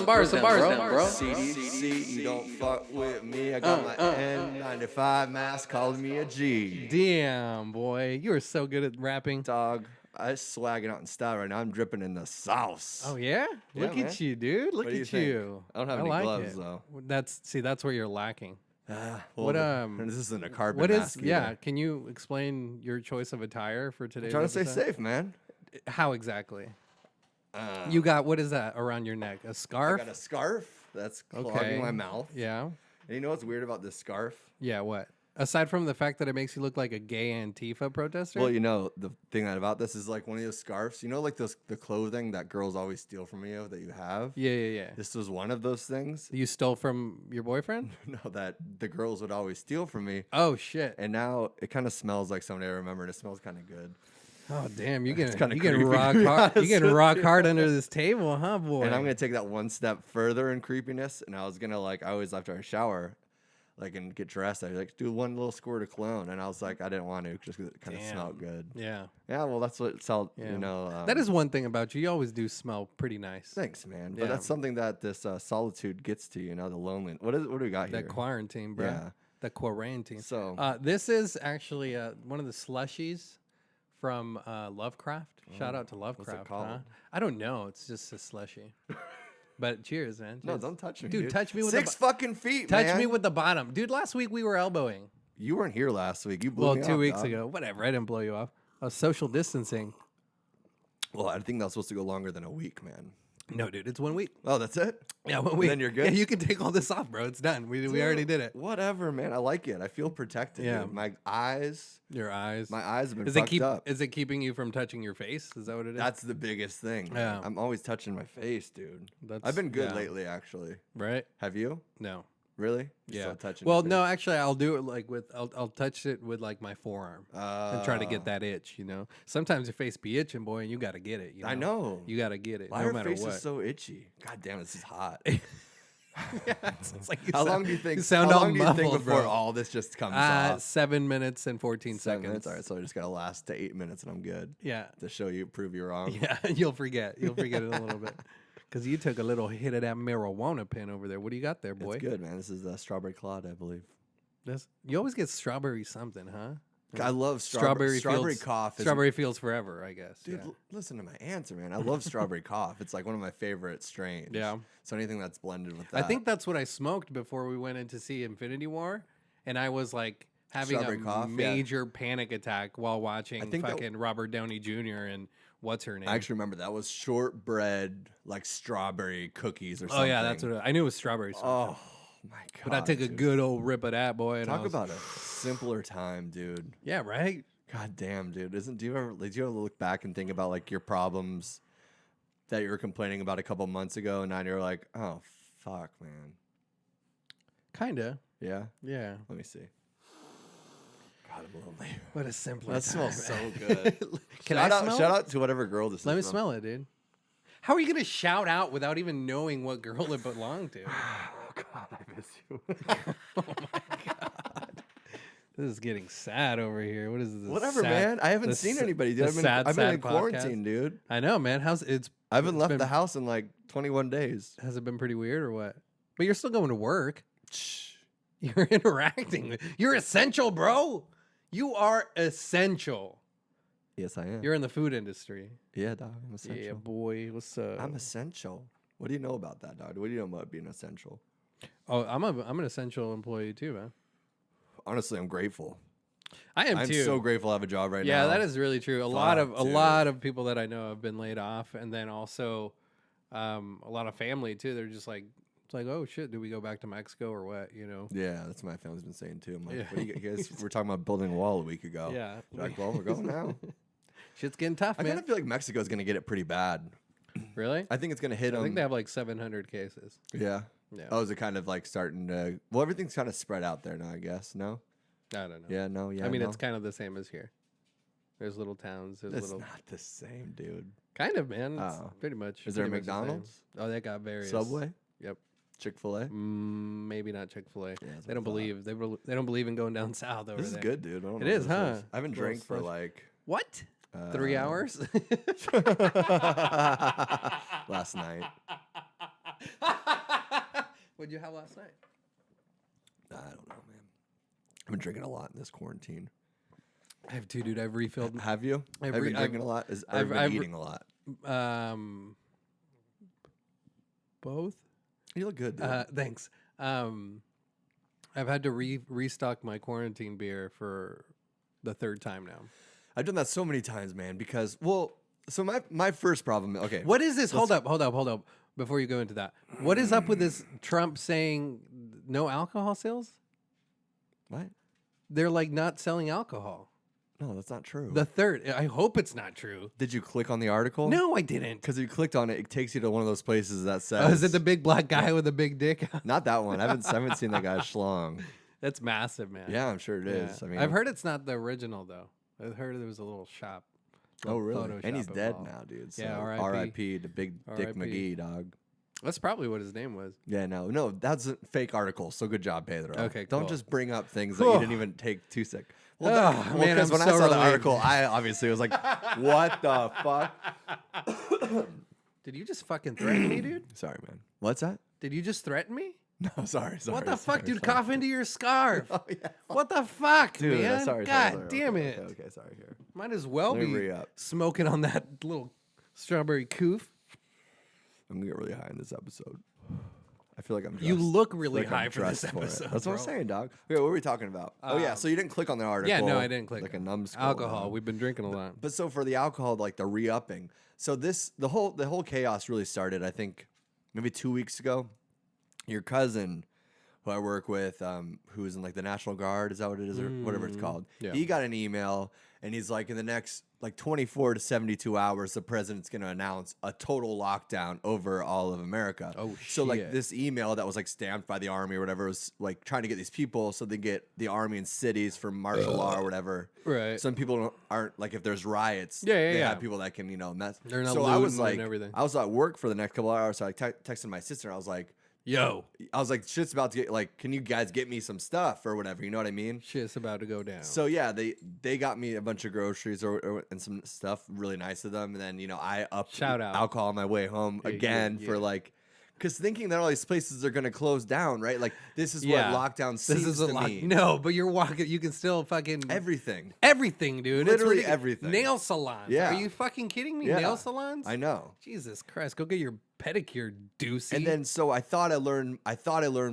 bars, bro. CDC, you don't fuck with me. I got my N95 mask calling me a G. Damn, boy. You are so good at rapping. Dog, I swagging out in style right now. I'm dripping in the sauce. Oh, yeah? Yeah, Look man. at you, dude. Look What do you at think? you. I don't have any like gloves, it. though. That's where you're lacking. Well, What, this isn't a carbon What is, mask yeah, either. can you explain your choice of attire for today's I'm trying to stay episode? safe, man. How exactly? You got, what is that around your neck? A I scarf? got a scarf that's clogging Okay. my mouth. Yeah. And you know what's weird about this scarf? Yeah, what? Aside from the fact that it makes you look like a gay Antifa protester? Well, you know, the thing about this is like one of those scarves. You know, like the clothing that girls always steal from you that you have? yeah. This was one of those things. You stole from your boyfriend? No, that the girls would always steal from me. Oh, shit. And now it kind of smells like somebody I remember, and it smells kind of good. Oh, damn. You're It's getting kinda creepy, rock to be hard. You're honest getting with rock you. hard under this table, huh, boy? And I'm gonna take that one step further in creepiness. And I was gonna I always after I shower, and get dressed, I do one little squirt of cologne. And I was like, I didn't want to just because it kind of smelled good. Yeah. Yeah, well, that's what it's all. Yeah. You know. That is one thing about you. You always do smell pretty nice. Thanks, man. But Yeah. that's something that this solitude gets to. You know, the loneliness. What do we got here? That quarantine, bro. Yeah. That quarantine. So this is actually one of the slushies from Lovecraft. Shout out to Lovecraft. called? Huh? I don't know. It's just a slushy. But cheers, man. no, Cheers. don't touch me, Dude, touch me with 6 the fucking feet. touch man. me with the bottom. Dude, last week we were elbowing. You weren't here last week. You blew Well, me 2 off, weeks dog. ago. Whatever. I didn't blow you off. Social distancing. Well, I think that was supposed to go longer than a week, man. No, dude, it's 1 week. Oh, that's it. Yeah, 1 week. Then you're good? Yeah, you can take all this off, bro. It's done. We already did it. Whatever, man. I like it. I feel protected. Yeah. Dude. My eyes Your eyes. have been Is it fucked up. Is it keeping you from touching your face? Is that what it is? That's the biggest thing. Yeah. I'm always touching my face, dude. That's- I've been good yeah. lately, actually. right. Have you? No. Really? Just Yeah. not touching Well, your no, actually, I'll do it I'll touch it with like my forearm face? and try to get that itch. You know, sometimes your face be itching, boy, and you got to get it. You know? I know. You got to get it, Why no are matter faces what. so itchy? God damn, this is hot. Yeah, it's like you How sound- long do you think? You sound how all long do you think muffled, before bro. all this just comes off? 7 minutes and 14 7 seconds. minutes. All right, so I just gotta last to 8 minutes, and I'm good Yeah, to show you, prove you wrong. yeah. You'll forget. You'll forget it a little bit because you took a little hit of that marijuana pen over there. What do you got there, boy? It's good, man. This is strawberry clod, I believe. You always get strawberry something, huh? I love strawberry Fields, cough. Is, Strawberry Fields forever, I guess. dude, yeah. listen to my answer, man. I love strawberry cough. It's like one of my favorite strains. Yeah. So anything that's blended with that. I think that's what I smoked before we went in to see Infinity War, and I was like having Strawberry a cough, yeah. major panic attack while watching think that- fucking Robert Downey Jr. and what's her name? I actually remember that was shortbread, like strawberry cookies or oh something. yeah, that's what I knew it was strawberry. Oh my god! but I took a dude. good old rip of that, boy. And I Talk was, about a simpler time, dude. yeah, right. God damn, dude. Do you ever look back and think about like your problems that you were complaining about a couple months ago, and now you're like, oh fuck, man. Kinda, Yeah. yeah. Let me see. God, I'm lonely. What a simpler. That time. smells so good. Can shout I out, smell? shout it? out to whatever girl this is. Let me from. smell it, dude. How are you gonna shout out without even knowing what girl it belonged to? Oh god, I miss you. Oh my god. This is getting sad over here. What is this? Whatever, sad- man. I haven't the seen s- anybody, the dude. sad, I've been sad in podcast? quarantine, dude. I know, man. I haven't left been- the house in like 21 days. Has it been pretty weird or what? But you're still going to work. Shh. You're interacting. You're essential, bro. You are essential. Yes, I am. You're in the food industry. Yeah, dog. I'm essential. Yeah, boy. What's up? I'm essential. What do you know about that, dog? What do you know about being essential? Oh, I'm an essential employee too, man. Honestly, I'm grateful. I am I'm too. so grateful I have a job right now. Yeah, that is really true. A lot Fuck, dude. of people that I know have been laid off, and then also a lot of family too. They're just like, it's like, oh shit, do we go back to Mexico or what? You know? Yeah, that's what my family's been saying too. I'm like, Yeah. what do you guys? We're talking about building a wall a week ago. Yeah. They're like, well, we're going now. Shit's getting tough, I man. kind of feel like Mexico's gonna get it pretty bad. Really? I think it's gonna hit I them. think they have like 700 cases. Yeah. Yeah. Oh, is it kind of like starting to? Well, everything's kind of spread out there now, I guess. No. I don't know. Yeah. No. Yeah. I mean, no. it's kind of the same as here. There's little towns. There's It's little. not the same, dude. Kind of, man. It's Oh. pretty much. Is there a pretty much the same. McDonald's? Oh, they got various. Subway, Yep. Chick-fil-A. Maybe not Chick-fil-A. that's They what I don't thought. believe they don't believe in going down south over This is there. good, dude. I don't It know is, what huh? this I haven't Little drank for slush. like What? 3 hours? last night. What'd you have last night? I don't know, man. I've been drinking a lot in this quarantine. I have two, dude. I've refilled. Have you? I've Have you re- been drinking a lot? I've been eating a lot. Both. You look good, dude. Thanks. I've had to restock my quarantine beer for the third time now. I've done that so many times, man, because, well, so my first problem, okay. What is this? Hold up. Before you go into that, what is up with this Trump saying no alcohol sales? What? They're like not selling alcohol. No, that's not true. The third. I hope it's not true. Did you click on the article? No, I didn't. Because if you clicked on it, it takes you to one of those places that says. Oh, is it the big black guy with a big dick? Not that one. I haven't seen that guy's schlong. That's massive, man. Yeah, I'm sure it is. Yeah. I mean, I've heard it's not the original though. I've heard there was a little shop. Oh, really? Photoshop And he's dead involved. now, dude. So Yeah, R.I.P. to Big Dick R.I.P.. McGee, dog. That's probably what his name was. Yeah, no, that's a fake article. So good job, Pedro. Okay, Don't cool. just bring up things that you didn't even take 2 seconds. Well, Oh, man, because I'm when I so saw the relieved. article, I obviously was like, "What the fuck?" Did you just fucking threaten me, dude? Sorry, man. What's that? Did you just threaten me? No, sorry. What the fuck, dude? sorry. Cough into your scarf. Oh, yeah. What the fuck, Dude, man? sorry. God damn okay, it. Okay, sorry. Here. Might as well Let me be re-up. smoking on that little strawberry coof. I'm gonna get really high in this episode. I feel like I'm. You dressed- look I feel really like I'm high for this dressed it. episode. That's what I'm bro. saying, dog. Okay, what were we talking about? Oh yeah, so you didn't click on the article. Yeah, no, I didn't click. Like a numbskull. Alcohol. dog. We've been drinking a lot. But so for the alcohol, like the re-upping. So the whole chaos really started, I think, maybe 2 weeks ago. Your cousin, who I work with, who's in like the National Guard, is that what it is, or whatever it's called? yeah. He got an email, and he's like, in the next like 24 to 72 hours, the president's going to announce a total lockdown over all of America. Oh, So like shit. this email that was like stamped by the army or whatever was like trying to get these people so they get the army in cities for martial law or whatever. Right. Some people aren't like if there's riots. Yeah, they yeah. have people that can mess. They're not so I was looting like, and everything. I was at work for the next couple hours. So I texted my sister. I was like, Yo, shit's about to get like, can you guys get me some stuff or whatever? You know what I mean? shit's about to go down. So yeah, they got me a bunch of groceries and some stuff. Really nice of them. And then I upped Shout out. alcohol on my way home again for like. Because thinking that all these places are going to close down, right? Like, this is Yeah. what lockdown seems This is a to lot. me. No, but you're walking. You can still fucking Everything. everything, dude. It's Literally ridiculous. everything. Nail salons. Yeah. Are you fucking kidding me? Yeah. Nail salons. I know. Jesus Christ, go get your pedicure, doozy. And then so I thought I learned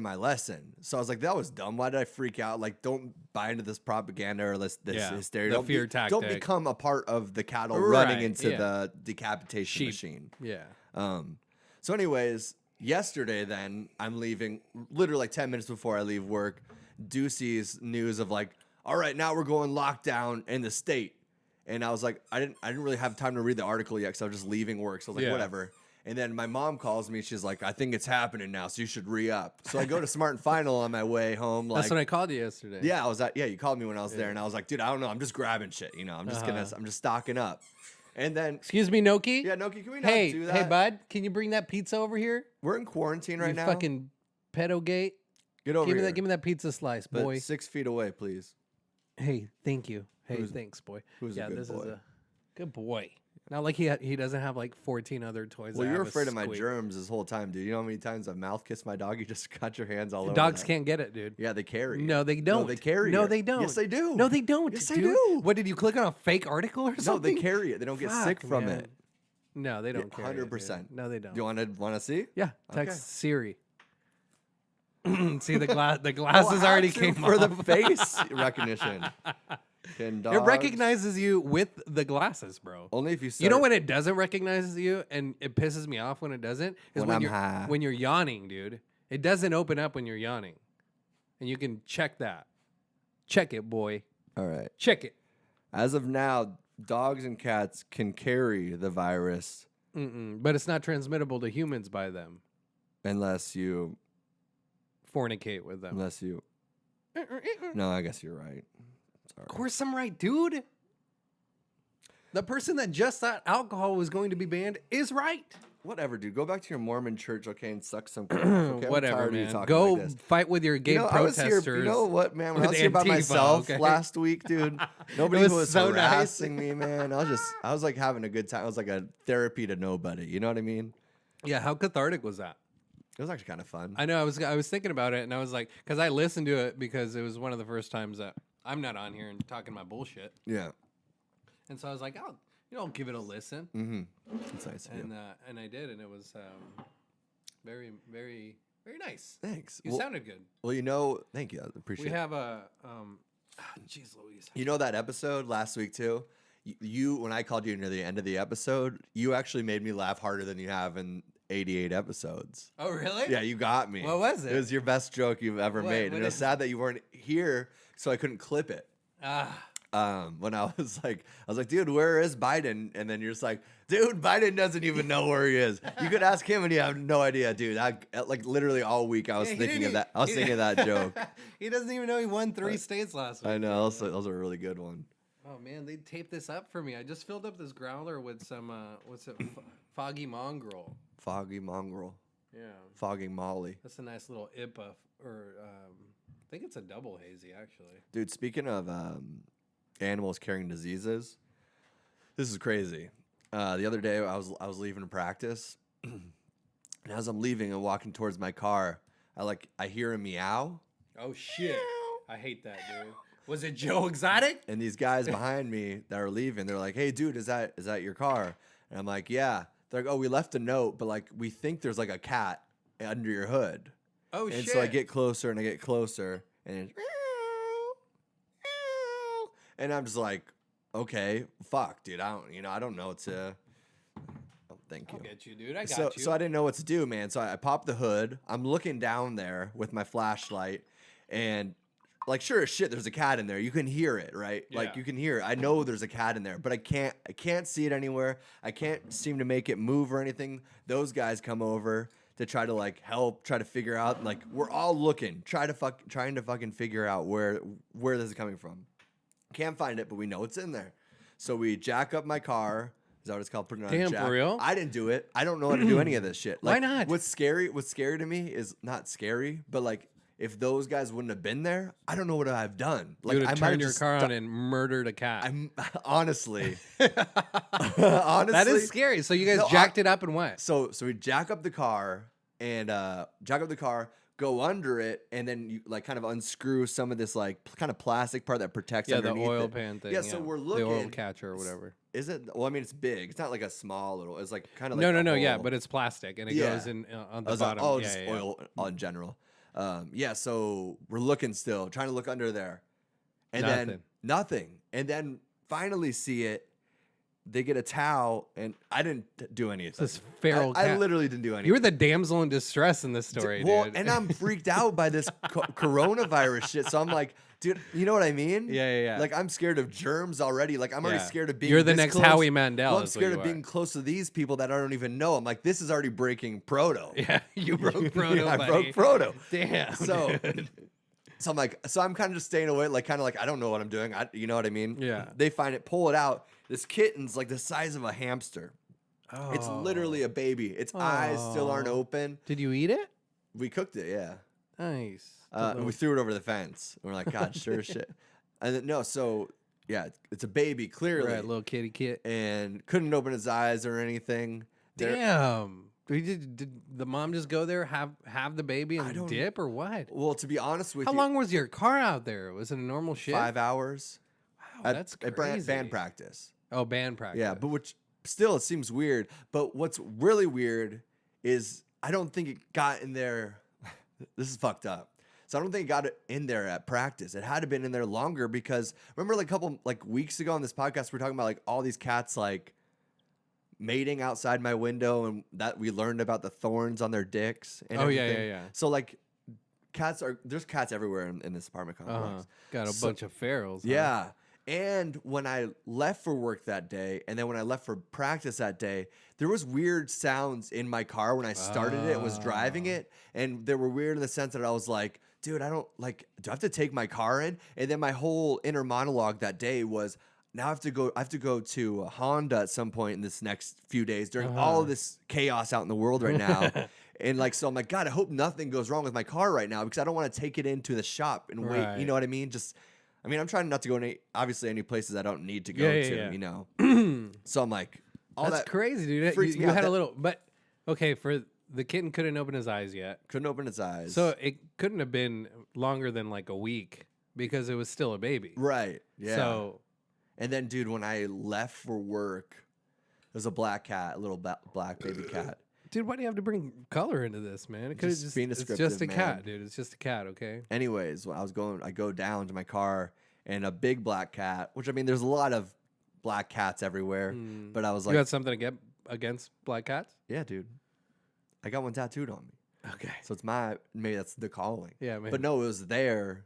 my lesson. So I was like, that was dumb. Why did I freak out? Like, don't buy into this propaganda or this Yeah, hysteria. the Don't fear Don't tactic. become a part of the cattle Right, running into yeah. the decapitation Sheep. machine. yeah. So anyways, yesterday then I'm leaving literally like 10 minutes before I leave work. Ducey's news of like, all right, now we're going lockdown in the state. And I was like, I didn't really have time to read the article yet because I was just leaving work. So I was like, Yeah. whatever. And then my mom calls me. She's like, I think it's happening now, so you should re-up. So I go to Smart and Final on my way home. Like, That's when I called you yesterday. yeah, I was at. Yeah, you called me when I was there, and I was like, dude, I don't know. I'm just grabbing shit. I'm just I'm just stocking up. And then, Excuse me, Noki. yeah, Noki, can we not Hey, do that? hey, bud, can you bring that pizza over here? We're in quarantine right you now. fucking pedo gate. Get over here. Give me that pizza slice, But boy. 6 feet away, please. Hey, thank you. Hey, thanks, boy. who's a yeah, good this boy? is a good boy. Not like he doesn't have like 14 other toys. Well, that you're have a afraid of my squeak. germs this whole time, dude. You know how many times I've mouth kissed my dog? You just got your hands all over. Dogs that. can't get it, dude. Yeah, they carry. it. No, they don't. No, they carry. No, it. they don't. Yes, they do. No, they don't. Yes, they dude. do. What did you click on a fake article or No, something? they carry it. They don't get sick Fuck, from man. it. No, they don't carry it, dude. 100%. No, they don't. Do you want to see? Yeah, text Okay. Siri. See the glasses Well, already how to came for off. the face recognition. Can It dogs- recognizes you with the glasses, bro. only if you. You know start- when it doesn't recognize you, and it pisses me off when it doesn't, is When when I'm you're high. when you're yawning, dude. It doesn't open up when you're yawning, and you can check that. Check it, boy. All right. Check it. As of now, dogs and cats can carry the virus But it's not transmittable to humans by them. unless you. Fornicate with them. Unless you. No, I guess you're right. Sorry. Of course I'm right, dude. The person that just thought alcohol was going to be banned is right. Whatever, dude. Go back to your Mormon church, okay, and suck some. Coke, okay? I'm Whatever, tired of you man. talking Go like this. fight with your gay I was protesters. here. You know what, man? When I with was here by Antifa, myself okay? last week, dude, nobody was was so nice. harassing me, man. I was like having a good time. I was like a therapy to nobody. You know what I mean? Yeah, how cathartic was that? It was actually kind of fun. I know. I was thinking about it, and I was like, because I listened to it because it was one of the first times that I'm not on here and talking my bullshit, Yeah. and so I was like, I'll give it a listen, Mm-hmm. That's nice of you. and I did, and it was very, very, very nice. Thanks. You Well, sounded good. thank you. I appreciate We it. have a jeez Louise. You know that episode last week too? You when I called you near the end of the episode, you actually made me laugh harder than you have in 88 episodes. Oh really? Yeah, you got me. What was it? It was your best joke you've ever What- made. what And it was is sad that you weren't here, so I couldn't clip it. When I was like, dude, where is Biden? And then you're just like, dude, Biden doesn't even know where he is. You could ask him and you have no idea, dude. Like literally all week I was Yeah, he thinking of didn't- that. I was thinking of that joke. He doesn't even know he won 3 states last week. I know. That was a really good one. Oh man, they taped this up for me. I just filled up this growler with some what's it, Foggy Mongrel. Foggy Mongrel. Yeah, Foggy Molly. that's a nice little IPA, or I think it's a double hazy actually. Dude, speaking of animals carrying diseases, this is crazy. The other day I was leaving practice, and as I'm leaving and walking towards my car, I hear a meow, Oh shit, I hate that, dude. Was it Joe Exotic? and these guys behind me that are leaving, they're like, "Hey, dude, is that your car?" And I'm like, "Yeah." They're like, "Oh, we left a note, but like we think there's like a cat under your hood." Oh And shit. so I get closer and I get closer, and it's, and I'm just like, okay, fuck, dude. I don't know what to. Oh, thank you. I'll get you, dude. I got So, you. so I didn't know what to do, man. So I popped the hood. I'm looking down there with my flashlight, and like, sure as shit, there's a cat in there. You can hear it, right? Like Yeah. you can hear it. I know there's a cat in there, but I can't see it anywhere. I can't seem to make it move or anything. Those guys come over to try to like help, try to figure out. Like we're all looking, trying to fucking figure out where this is coming from. Can't find it, but we know it's in there. So we jack up my car. Is that what it's called? Putting it on Damn, jack. for real? I didn't do it. I don't know how to do any of this shit. Why Like, not? What's scary to me is not scary, but like if those guys wouldn't have been there, I don't know what I've done. Like you would I have might turned have your just car on and murdered a cat. I'm honestly, That is scary. So you guys No, jacked it up and went. So we jack up the car and go under it, and then you like kind of unscrew some of this like kind of plastic part that protects Yeah, the underneath oil it. pan thing. Yeah, so we're the oil looking. catcher or whatever. Is it? Well, I mean, it's big. It's not like a small little. It's like kind of like No, a yeah, hole. but it's plastic and it Yeah. goes in on I the was like, bottom. oh, yeah, just yeah, yeah. oil in general. Yeah, so we're looking still, trying to look under there. And then Nothing. nothing. And then finally see it. They get a towel, and I didn't do anything. This feral I cat. literally didn't do anything. You were the damsel in distress in this story, well, dude. and I'm freaked out by this coronavirus shit. So I'm like, dude, you know what I mean? Yeah. Like I'm scared of germs already. Like I'm already Yeah. scared of being. You're the this next close. Howie Mandel. Well, I'm is what scared you of being are. close to these people that I don't even know. I'm like, this is already breaking proto. Yeah, you broke Proto. Yeah, I buddy. broke proto. Damn. So, dude. so I'm like, so I'm kind of just staying away, like kind of like I don't know what I'm doing. You know what I mean? Yeah. They find it, pull it out. This kitten's like the size of a hamster. It's Oh. literally a baby. Its eyes still aren't Aw. open. Did you eat it? We cooked it, yeah. Nice. And we threw it over the fence. And we're like, God, sure as shit. And then, no, so yeah, it's a baby clearly, Right, little kitty kit. and couldn't open its eyes or anything. There- Damn. Did the mom just go there, have the baby, I and don't- dip, or what? Well, to be honest with How you, long was your car out there? Was it a normal shift? 5 hours. Wow, that's at crazy. band practice. Oh, band practice. Yeah, but which still it seems weird. But what's really weird is I don't think it got in there. This is fucked up. So I don't think it got it in there at practice. It had to have been in there longer because remember like a couple like weeks ago on this podcast we were talking about like all these cats like mating outside my window and that we learned about the thorns on their dicks and Oh, yeah, everything. yeah. So like there's cats everywhere in this apartment complex. Uh-huh. Got a So- bunch of ferals. huh? Yeah. And when I left for work that day, and then when I left for practice that day, there was weird sounds in my car when I started it, was driving it, and they were weird in the sense that I was like, dude, I don't like, do I have to take my car in? And then my whole inner monologue that day was, now I have to go to Honda at some point in this next few days during all of this chaos out in the world right now. And like, so I'm like, God, I hope nothing goes wrong with my car right now because I don't want to take it into the shop and wait. Right. You know what I mean? I mean, I'm trying not to go any places I don't need to go Yeah, to, yeah. you know? So I'm like, all That's that crazy, dude. freaks You, me you out. had a That- little, but okay, for the kitten couldn't open his eyes yet. Couldn't open its eyes. So it couldn't have been longer than like a week because it was still a baby. right. Yeah. So And then, dude, when I left for work, there's a black cat, a little black baby cat. dude, why do you have to bring color into this, man? It could have Just just being it's just descriptive, a man. cat, dude. It's just a cat, okay? Anyways, when I go down to my car and a big black cat, which I mean, there's a lot of black cats everywhere, but I was You like, got something to get against black cats? yeah, dude, I got one tattooed on me. Okay. So it's maybe that's the calling. Yeah, man. But no, it was there.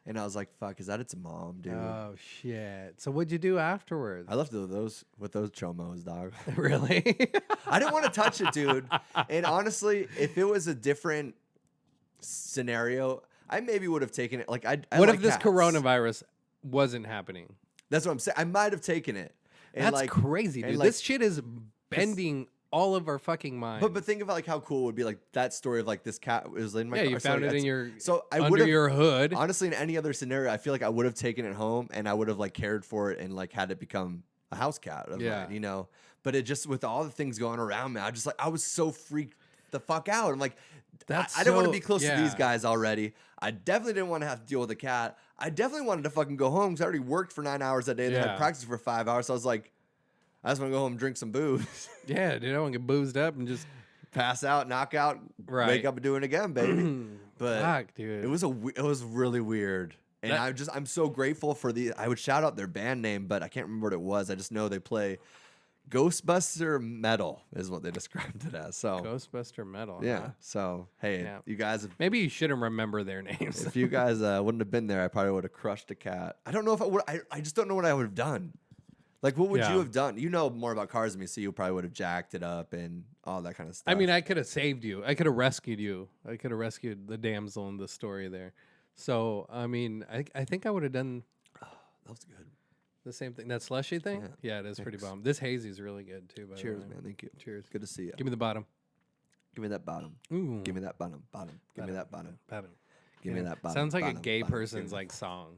And I was like, fuck, is that its mom, dude? Oh shit. So what'd you do afterwards? I left those with those chomos, dog. Really? I didn't want to touch it, dude. And honestly, if it was a different scenario, I maybe would have taken it. Like, I what like if this cats. coronavirus wasn't happening? That's what I'm saying. I might have taken it. And That's like, crazy, and dude. like- This shit is bending all of our fucking minds. But think about like how cool it would be like that story of like this cat was in my yeah, car. you So, found like, it in that's- your So I would under have your hood. honestly in any other scenario, I feel like I would have taken it home and I would have like cared for it and like had it become a house cat of Yeah. mine, you know. But it just with all the things going around me, I was so freaked the fuck out. I'm like, That's I didn't want to so- be close to these yeah. guys already. I definitely didn't want to have to deal with a cat. I definitely wanted to fucking go home because I already worked for 9 hours a day. Then I Yeah. practiced for 5 hours. So I was like, I just want to go home and drink some booze, Yeah, dude, I want to get boozed up and just pass out, knock out, Right. wake up and do it again, baby. But fuck, dude. it was really weird. And That- I'm so grateful for I would shout out their band name, but I can't remember what it was. I just know they play Ghostbuster Metal is what they described it as. So Ghostbuster Metal. yeah. huh? So hey, Yeah. you guys, Maybe you shouldn't remember their names. if you guys wouldn't have been there, I probably would have crushed a cat. I don't know if I would. I just don't know what I would have done. Like, what would Yeah. you have done? You know more about cars than me, so you probably would have jacked it up and all that kind of stuff. I mean, I could have saved you. I could have rescued you. I could have rescued the damsel in the story there. So, I mean, I think I would have done that was good. the same thing. That slushy thing? Yeah. Yeah, it is pretty Thanks. bomb. This hazy is really good, too, by the Cheers, way. man. Thank you. Cheers. Good to see you. Give me the bottom. Give me that bottom. Ooh. Give me that bottom. Bottom. Give me that bottom. Bottom. Give me Yeah. that bottom. Sounds like a bottom, gay bottom. person's Give me- like song.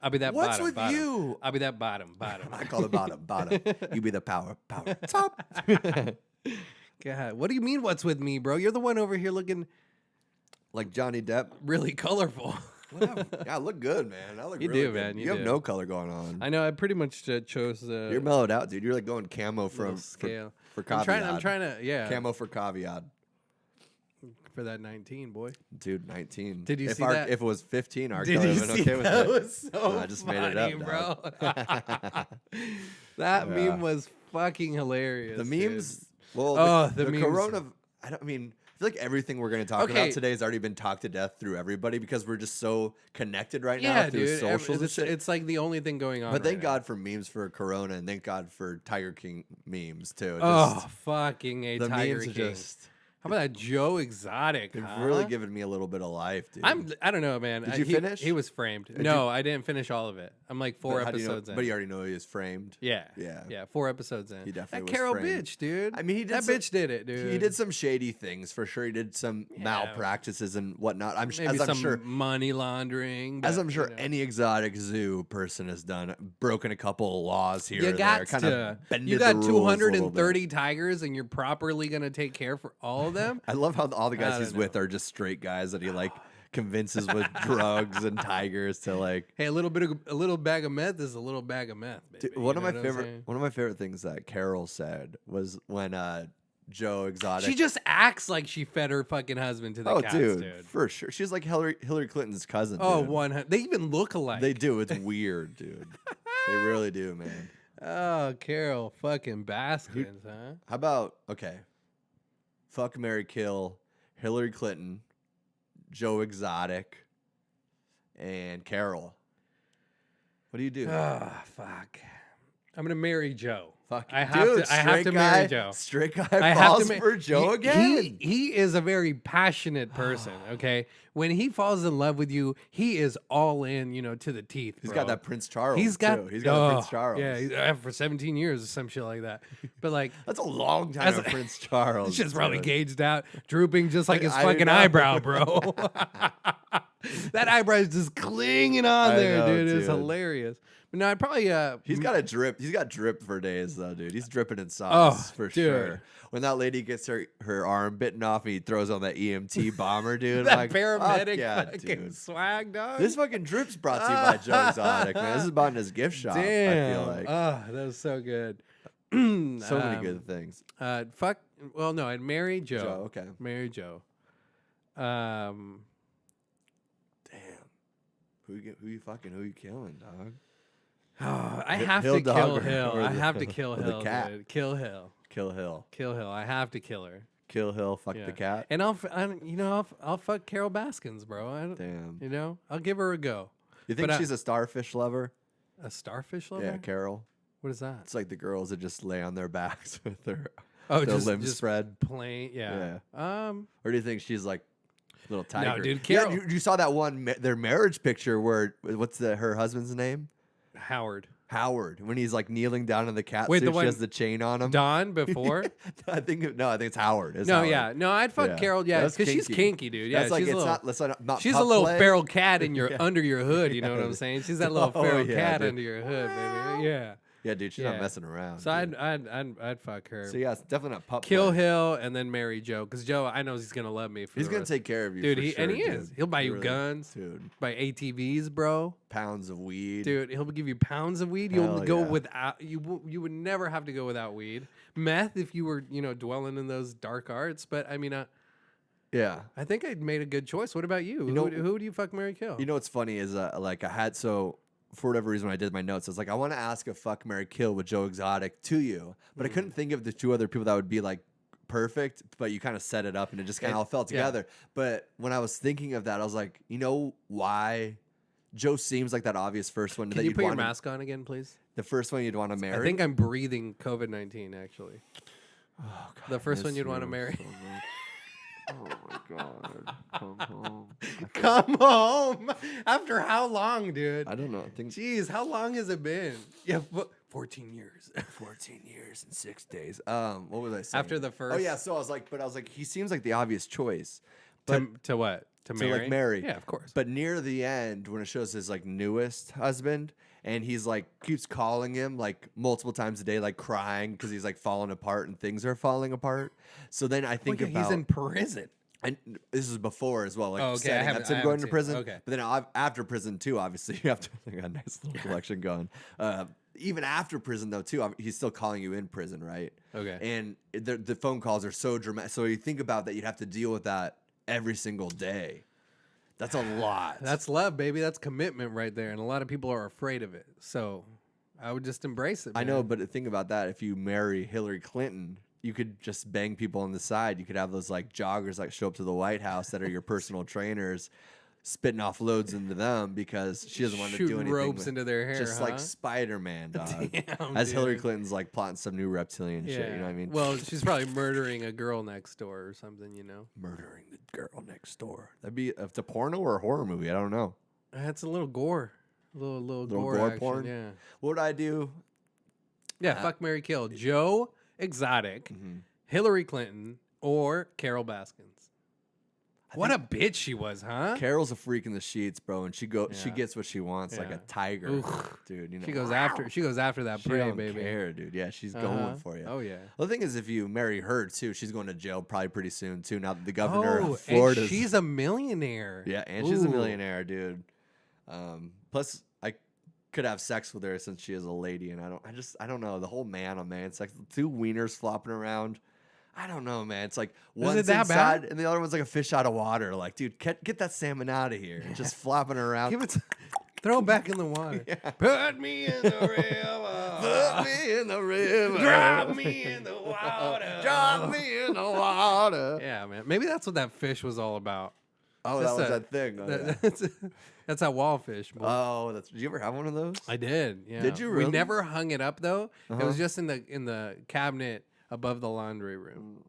I'll be that What's bottom. with bottom. you? I'll be that bottom. Bottom. I call it bottom. Bottom. You be the power. Top. God, what do you mean? What's with me, bro? You're the one over here looking Like Johnny Depp. really colorful. Whatever. Yeah, I look good, man. I look You really do, good. man, you have do. no color going on. I know. I pretty much chose You're mellowed out, dude. You're like going camo little for scale. for I'm caveat. trying to, yeah, Camo for caveat. for that 19, boy. Dude, 19. Did you if see our, that? If it was 15, our Did color you would have been see okay with that? it. Was so No, I just made it up, funny, bro. That Yeah. meme was fucking hilarious. The dude. memes. Well, Oh, the the memes. corona. I mean, I feel like everything we're going to talk Okay. about today has already been talked to death through everybody because we're just so connected right Yeah, now through dude. socials and It's, shit. it's like the only thing going on. But thank right God for memes for Corona, and thank God for Tiger King memes too. now. Just- Oh, fucking a the Tiger memes are King. just How about that Joe Exotic? they've huh? really given me a little bit of life, dude. I don't know, man. Did you he, finish? He was framed. Did No, I didn't finish all of it. I'm like four But how do you know- episodes in. But you already know he is framed. Yeah. Yeah. Yeah. 4 episodes in. He definitely that was Carol framed. bitch, dude. I mean, he did that some- bitch did it, dude. He did some shady things for sure. He did some Yeah. malpractices and whatnot. I'm maybe as I'm some sure money laundering. as but, I'm sure you know. any exotic zoo person has done, broken a couple of laws here You or got there, kind to. of bended You got the rules a little bit. 230 tigers, and you're properly gonna take care for all of them. I love how all the guys I he's don't with are just straight guys that he like convinces with drugs and tigers to like. Hey, a little bag of meth is a little bag of meth, baby. Dude, one You of know my what I'm favorite saying? one of my favorite things that Carol said was when Joe Exotic. She just acts like she fed her fucking husband to the oh, cats, dude, for sure. She's like Hillary Clinton's cousin. Oh, dude. 100. They even look alike. They do. It's weird, dude. They really do, man. Oh, Carol fucking Baskins, huh? How about fuck, marry, kill, Hillary Clinton, Joe Exotic, and Carol. What do you do? Oh, fuck. I'm gonna marry Joe. Fuck, I have to. I have to marry Joe. Straight guy I have falls to for Joe again. He is a very passionate person. Okay, when he falls in love with you, he is all in. You know, to the teeth. He's bro. got that Prince Charles. He's got. too. He's got a Prince oh, Charles. Yeah, for 17 years or some shit like that. But like, That's a long time That's- of Prince Charles. it's just probably dude. gauged out, drooping just like his I fucking know. eyebrow, bro. That eyebrow is just clinging on I there, know, dude. It's dude. hilarious. No, I'd probably He's got a drip. He's got drip for days though, dude. He's dripping in sauce for dude. sure. When that lady gets her arm bitten off, and he throws on that EMT bomber, dude. that like, paramedic fuck yeah, fucking dude. swag, dog. This fucking drip's brought to you by Joe Exotic, man. This is bought in his gift shop. Damn. I feel like Oh, that was so good. so many good things. Fuck. Well, no, I'd marry Joe. Joe, okay. Marry Joe. Damn. Who you fucking? Who you killing, dog? I have Hill to dog kill or- Hill. or I the- have to kill or the Hill. cat? Dude. Kill Hill. Kill Hill. Kill Hill. I have to kill her. Kill Hill. Fuck Yeah. the cat. And I'll fuck Carol Baskins, bro. Damn. I'll give her a go. You think but she's a starfish lover? A starfish lover? Yeah, Carol. What is that? It's like the girls that just lay on their backs with their Oh, their just limbs spread. plain. Yeah. Or do you think she's like a little tiger? dude, Yeah, Carol- you saw that one their marriage picture where what's her husband's name? Howard. Howard. When he's like kneeling down in the cat Wait, suit, the she one- has the chain on him. Dawn before? I think it's Howard. It's No, Howard. yeah. No, I'd fuck Yeah. Carol, yeah, That's because she's kinky. kinky, dude. Yeah, That's like she's it's a little, not. Let's not. she's a pup little play. feral cat in your Yeah. under your hood, you know what I'm Yes. saying? She's that little Oh, feral yeah, cat dude. under your hood, baby. Yeah. Yeah, dude, she's Yeah. not messing around. So dude. I'd fuck her. So yeah, it's definitely not pup. Kill play. Hill and then marry Joe, because Joe, I know he's gonna love me. For He's the gonna rest- take care of you, dude. for He sure, and he dude. is. He'll buy you Really- guns, dude. buy ATVs, bro. Pounds of weed, Dude, he'll give you pounds of weed. You'll Hell go yeah. without you would never have to go without weed. Meth if you were dwelling in those dark arts. But I mean, Yeah. I think I made a good choice. What about you? know- Who do you fuck, marry, kill? You know what's funny is like I had for whatever reason when I did my notes, I was like, I want to ask a fuck, marry, kill with Joe Exotic to you, but I couldn't think of the two other people that would be like perfect. But you kind of set it up and it just kind of all fell yeah. together. But when I was thinking of that, I was like, you know why? Joe seems like that obvious first one Can that you you'd put your want mask on again, please? the first one you'd want to marry. I think I'm breathing COVID-19. Actually, Oh, God, the first I one miss you'd want to you marry. so much. Oh my God, come home. Come home. After how long, dude? I don't know. I think Jeez, how long has it been? Yeah, 14 years. 14 years and 6 days. What was I saying? After the first. Oh yeah, so I was like, he seems like the obvious choice, but To what? To to marry? like marry. Yeah, of course. But near the end, when it shows his like newest husband, and he's like keeps calling him like multiple times a day, like crying because he's like falling apart and things are falling apart. So then I think Well, yeah, about he's in prison. and this is before as well, like Oh, okay, I setting haven't- up to I him going haven't to seen it. prison. Okay. But then after prison too, obviously you have to like a nice little collection going. Even after prison though too, he's still calling you in prison, right? Okay. And the phone calls are so dramatic. So you think about that, you'd have to deal with that every single day. That's a lot. That's love, baby. That's commitment right there. And a lot of people are afraid of it. So I would just embrace it. I know, man. but think about that. If you marry Hillary Clinton, you could just bang people on the side. You could have those like joggers that show up to the White House that are your personal trainers, spitting off loads into them because she doesn't want to do Shooting anything. ropes with- into their hair, just huh? like Spider-Man, dog. Damn, As Hillary dude. Clinton's like plotting some new reptilian shit. You know what I mean? Well, she's probably murdering a girl next door or something, you know? murdering the girl next door. That'd be if it's a porno or a horror movie. I don't know. That's a little gore. Little Gore gore action, porn? yeah. What would I do? Yeah, fuck, marry, kill. Joe Exotic, Mm-hmm. Hillary Clinton, or Carol Baskins. What a bitch she was, huh? Carol's a freak in the sheets, bro, and she Yeah. gets what she wants, like Yeah. a tiger, Oof. dude. You know, She goes after that She prey, don't baby. care, dude. Yeah, she's Uh-huh. going for you. Oh yeah. Well, the thing is, if you marry her too, she's going to jail probably pretty soon too. Now that the governor Oh, of Florida, and she's a millionaire. yeah, and she's a Ooh. millionaire, dude. Plus, I could have sex with her since she is a lady, and I don't know the whole man on man sex. Two wieners flopping around. I don't know, man. It's like one's that inside bad? and the other one's like a fish out of water. Like, dude, get that salmon out of here. It's just flopping around. Give it. Throw him back in the water. Put me in the river. Put me in the river. Drop me in the water. Drop me in the water. Yeah, man. Maybe that's what that fish was all about. Oh, That's that was a- that thing. Oh, yeah. That's that wallfish. Boy. Did you ever have one of those? I did. Yeah. Did you We really? never hung it up though. It Uh-huh. was just in the cabinet above the laundry room.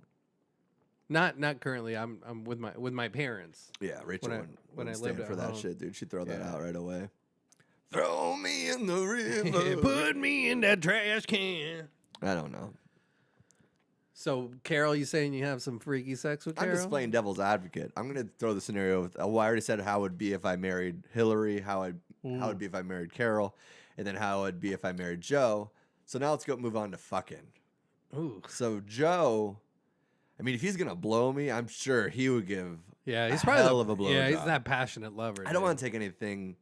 Not currently. I'm with my parents. Yeah, Rachel When I- wouldn't, when I wouldn't lived stand at for that home. shit, dude. She'd throw that Yeah. out right away. Throw me in the river. Put me in that trash can. I don't know. So, Carol, you saying you have some freaky sex with I'm Carol? just playing devil's advocate. I'm gonna throw the scenario. Well, I already said how it would be if I married Hillary, how I'd how it'd be if I married Carol, and then how it'd be if I married Joe. So now let's move on to fucking. Ooh. So Joe, I mean, if he's gonna blow me, I'm sure he would give Yeah, he's a probably hell of a blow. Yeah, he's that passionate lover. I don't want to take anything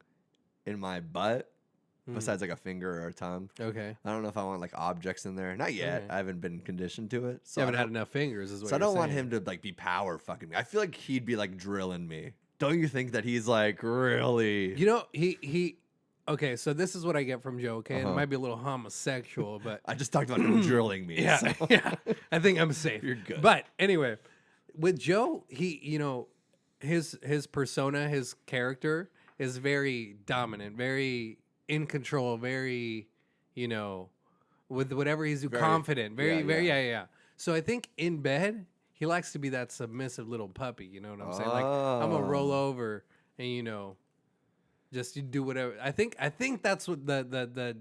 in my butt Mm. besides like a finger or a tongue. Okay. I don't know if I want like objects in there. Not yet. Okay. I haven't been conditioned to it. You haven't had enough fingers, is what So I you're don't want saying. him to like be power fucking me. I feel like he'd be like drilling me. Don't you think that he's like really? You know, he. Okay, so this is what I get from Joe. Okay, and it Uh-huh. might be a little homosexual, but I just talked about him drilling me. yeah, so. yeah. I think I'm safe. You're good. But anyway, with Joe, his persona, his character is very dominant, very in control, very, with whatever he's Very- confident, very, yeah, very, yeah. yeah. So I think in bed he likes to be that submissive little puppy. You know what I'm saying? Like I'm gonna roll Oh. over and just you do whatever. I think that's what the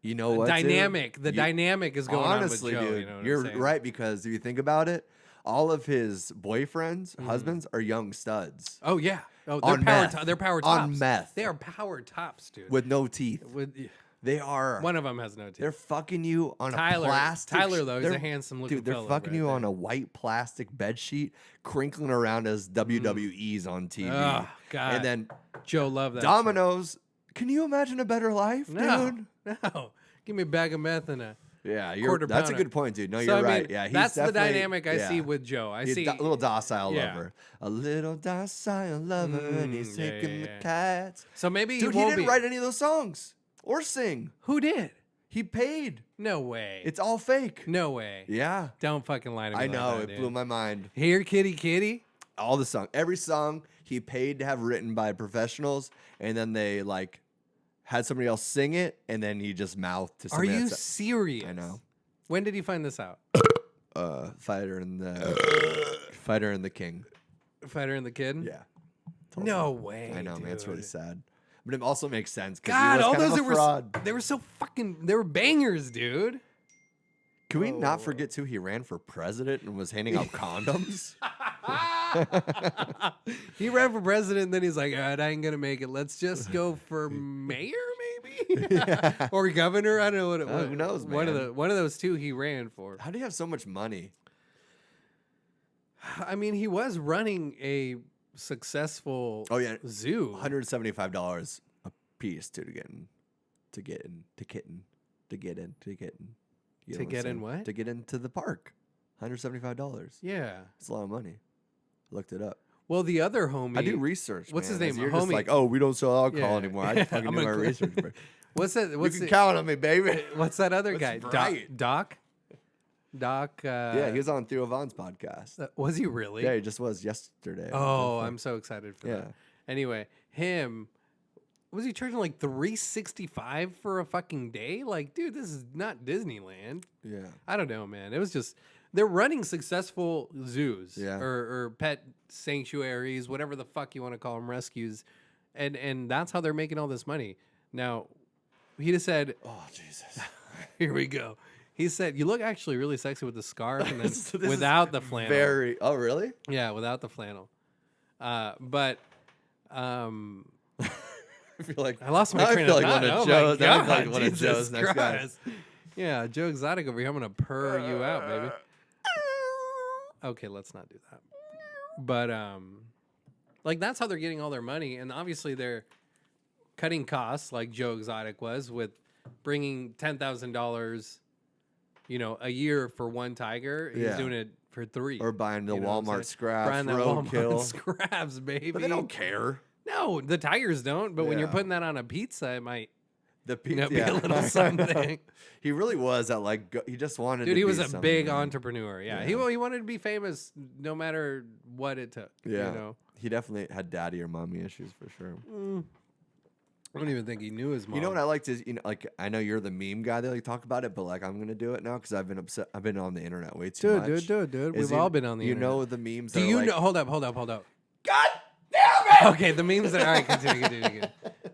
You know what? dude? dynamic. The You- dynamic is going Honestly, on with Joe. dude, You know what you're I'm saying? right because if you think about it, all of his boyfriends, Mm-hmm. husbands, are young studs Oh yeah. Oh, they're On power. meth. They're power On tops. meth. They are power tops, dude. with no teeth. With They are. one of them has no teeth. They're fucking you on Tyler. a plastic. Tyler though, he's a they're- handsome looking Dude, they're fellow fucking right you there. on a white plastic bed sheet, crinkling around as WWE's on TV. Oh God. And then Joe loved that. Domino's. Can you imagine a better life, shit. No, dude? no. Give me a bag of meth and a. Yeah, Quarter that's a pounder. good point, dude. No, So, you're I mean, right. Yeah, he's that's the definitely- dynamic I yeah. see with Joe. I He's see a little docile yeah. lover. A little docile lover, and he's yeah, taking yeah, the yeah. cats. So maybe Dude, he he won't didn't be. write any of those songs or sing. Who did? He paid. No way. It's all fake. no way. Yeah, Don't fucking lie to me. I like know. that, It dude. blew my mind. Here, kitty, kitty. All the song, every song he paid to have written by professionals, and then they like had somebody else sing it, and then he just mouthed to Are somebody. you that's- serious? I know. When did he find this out? Fighter and the King. Fighter and the Kid? Yeah. No way. I know, man. It's really dude. sad, but it also makes sense. 'Cause he God, was all kind of those a that were fraud. they were so fucking they were bangers, dude. Can we Whoa. not forget too? He ran for president and was handing out condoms. He ran for president, and then he's like, "All right, I ain't gonna make it. Let's just go for mayor, maybe, or governor. I don't know what it was. Who knows, One of man. one of those two he ran for. How do you have so much money? I mean, he was running a successful Oh yeah, zoo. $175 a piece to get in. To get in. You know To I'm get in saying? what? To get into the park. $175. Yeah. It's a lot of money. Looked it up. Well, the other homie. I do research. What's his man, as name? You're just Homie. like, oh, we don't sell alcohol Yeah. anymore. I fucking I'm do my gonna- research. Bro. What's that? You What's can it- count on me, baby. What's that other That's guy? right. Doc. Yeah, he was on Theo Vaughn's podcast. Was he really? Yeah, he just was yesterday. Oh, I'm so excited for Yeah. that. Anyway, him was he charging like $365 for a fucking day? Like, dude, this is not Disneyland. Yeah. I don't know, man. It was just they're running successful zoos Yeah. or pet sanctuaries, whatever the fuck you want to call them, rescues, and that's how they're making all this money. Now, he just said, Oh, Jesus. "Here we go." He said, "You look actually really sexy with the scarf and then So this is without the flannel." Very. Oh, really? Yeah, without the flannel. But I feel like I lost my now train I feel of like thought. one of Oh Joe's. my now I God, feel like one of Jesus Joe's next guys. Christ. Yeah, Joe Exotic over here. I'm gonna purr you out, baby. Okay, let's not do that. But like that's how they're getting all their money, and obviously they're cutting costs, like Joe Exotic was with bringing $10,000, a year for one tiger. He's Yeah. doing it for 3. Or buying the You know what I'm Walmart saying? scraps, Buying that Walmart roadkill. scraps, baby. But they don't care. No, the tigers don't. But when you're Yeah. putting that on a pizza, it might The be pizza. a little something. He really was at like. He just wanted. Dude, to he was be a something, big man. entrepreneur. Yeah, Yeah. He wanted to be famous no matter what it took. Yeah. You know? He definitely had daddy or mommy issues for sure. I don't even think he knew his mom. You know what I liked is like I know you're the meme guy that like talk about it, but like I'm gonna do it now because I've been upset. I've been on the internet way too much. Dude. Is We've you- all been on the You internet. know the memes. Do that are you like, know? Hold up. God damn it! Okay, the memes that. All right, continue.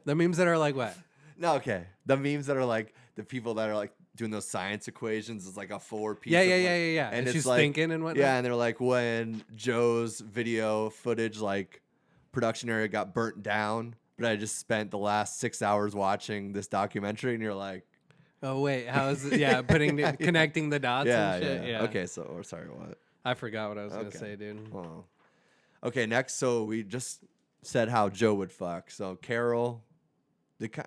The memes that are like what? No, okay. The memes that are like the people that are like doing those science equations is like a 4-piece. Yeah. of, like- And it's she's like, thinking and whatnot. Yeah, and they're like when Joe's video footage like production area got burnt down, but I just spent the last 6 hours watching this documentary, and you're like, Oh wait, how is it? Yeah, connecting the dots and shit. Yeah. Okay, so sorry, what? I forgot what I was gonna Okay. say, dude. Oh. Okay, next. So we just said how Joe would fuck. So Carol,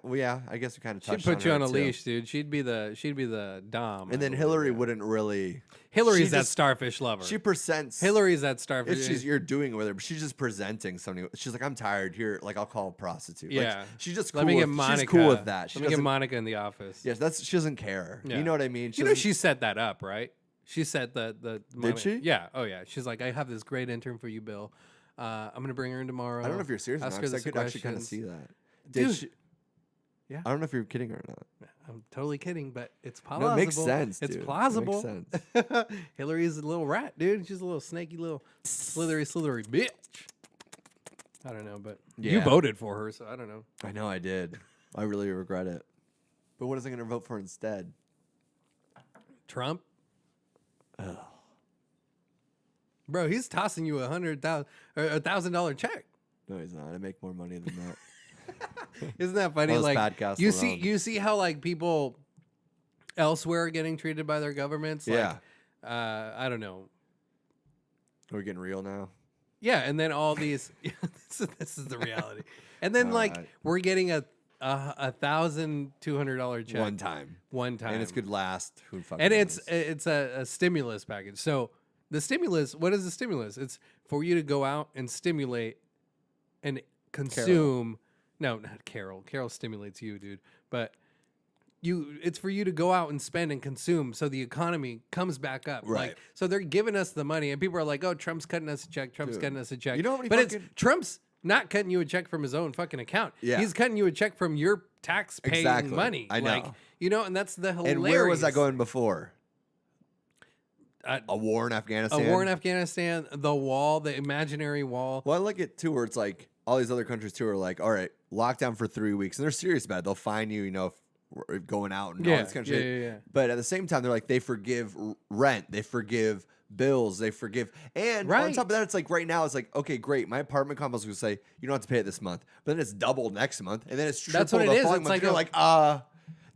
well, yeah, I guess we kind of She'd touched put you her on a too. leash, dude. She'd be the dom. And then Hillary wouldn't really. Hillary's she that just- starfish lover. She presents. Hillary's that starfish. If you're doing it with her, but she's just presenting something. She's like, I'm tired here. Like, I'll call a prostitute. Like, Yeah. she's just cool. Let me get with, Monica. she's cool with that. She Let me get doesn't. Monica in the office. Yes, she doesn't care. Yeah. You know what I mean? You know doesn't- she set that up, right? She set the Did she? Yeah. Oh yeah. She's like, I have this great intern for you, Bill. I'm gonna bring her in tomorrow. I don't know if you're serious or Ask not, her 'cause I this could actually kind of questions. see that. Dude. Did she? Yeah. I don't know if you're kidding or not. I'm totally kidding, but it's No, plausible. it makes sense. It's dude. It plausible. makes sense. Hillary's a little rat, dude. She's a little snaky, little slithery bitch. I don't know, but you Yeah. voted for her, so I don't know. I know I did. I really regret it. But what is I going to vote for instead? Trump, Ugh. bro, he's tossing you $100,000 check. No, he's not. I make more money than that. Isn't that funny? Those Like podcasts you alone. see how like people elsewhere are getting treated by their governments. Like, Yeah. I don't know. We're getting real now. Yeah, and then all these. This is the reality. And then like Alright. we're getting a $1,200 check One time. one time, And it's could last. Who fucking and knows? it's a stimulus package. So the stimulus, what is the stimulus? It's for you to go out and stimulate and consume. No, not Carol. Carol stimulates you, dude. But it's for you to go out and spend and consume, so the economy comes back up. Right. Like, so they're giving us the money, and people are like, "Oh, Trump's cutting us a check. Trump's Dude. cutting us a check." You know how many but fucking- it's Trump's not cutting you a check from his own fucking account. Yeah. He's cutting you a check from your tax paying Exactly. money. I know. Like, you know, and that's the hilarious. And where was that going before? Uh, A war in Afghanistan? A war in Afghanistan, the wall, the imaginary wall. Well, I like it too, where it's like all these other countries too are like, all right, lockdown for 3 weeks, and they're serious about it. They'll fine you, if we're going out and all this kind of shit. yeah. But at the same time, they're like, they forgive rent, they forgive bills, they forgive, and on Right. top of that, it's like right now, it's like, okay, great, my apartment complex will say you don't have to pay it this month, but then it's double next month, and then it's triple That's what the it is. following It's month. like You're a- like,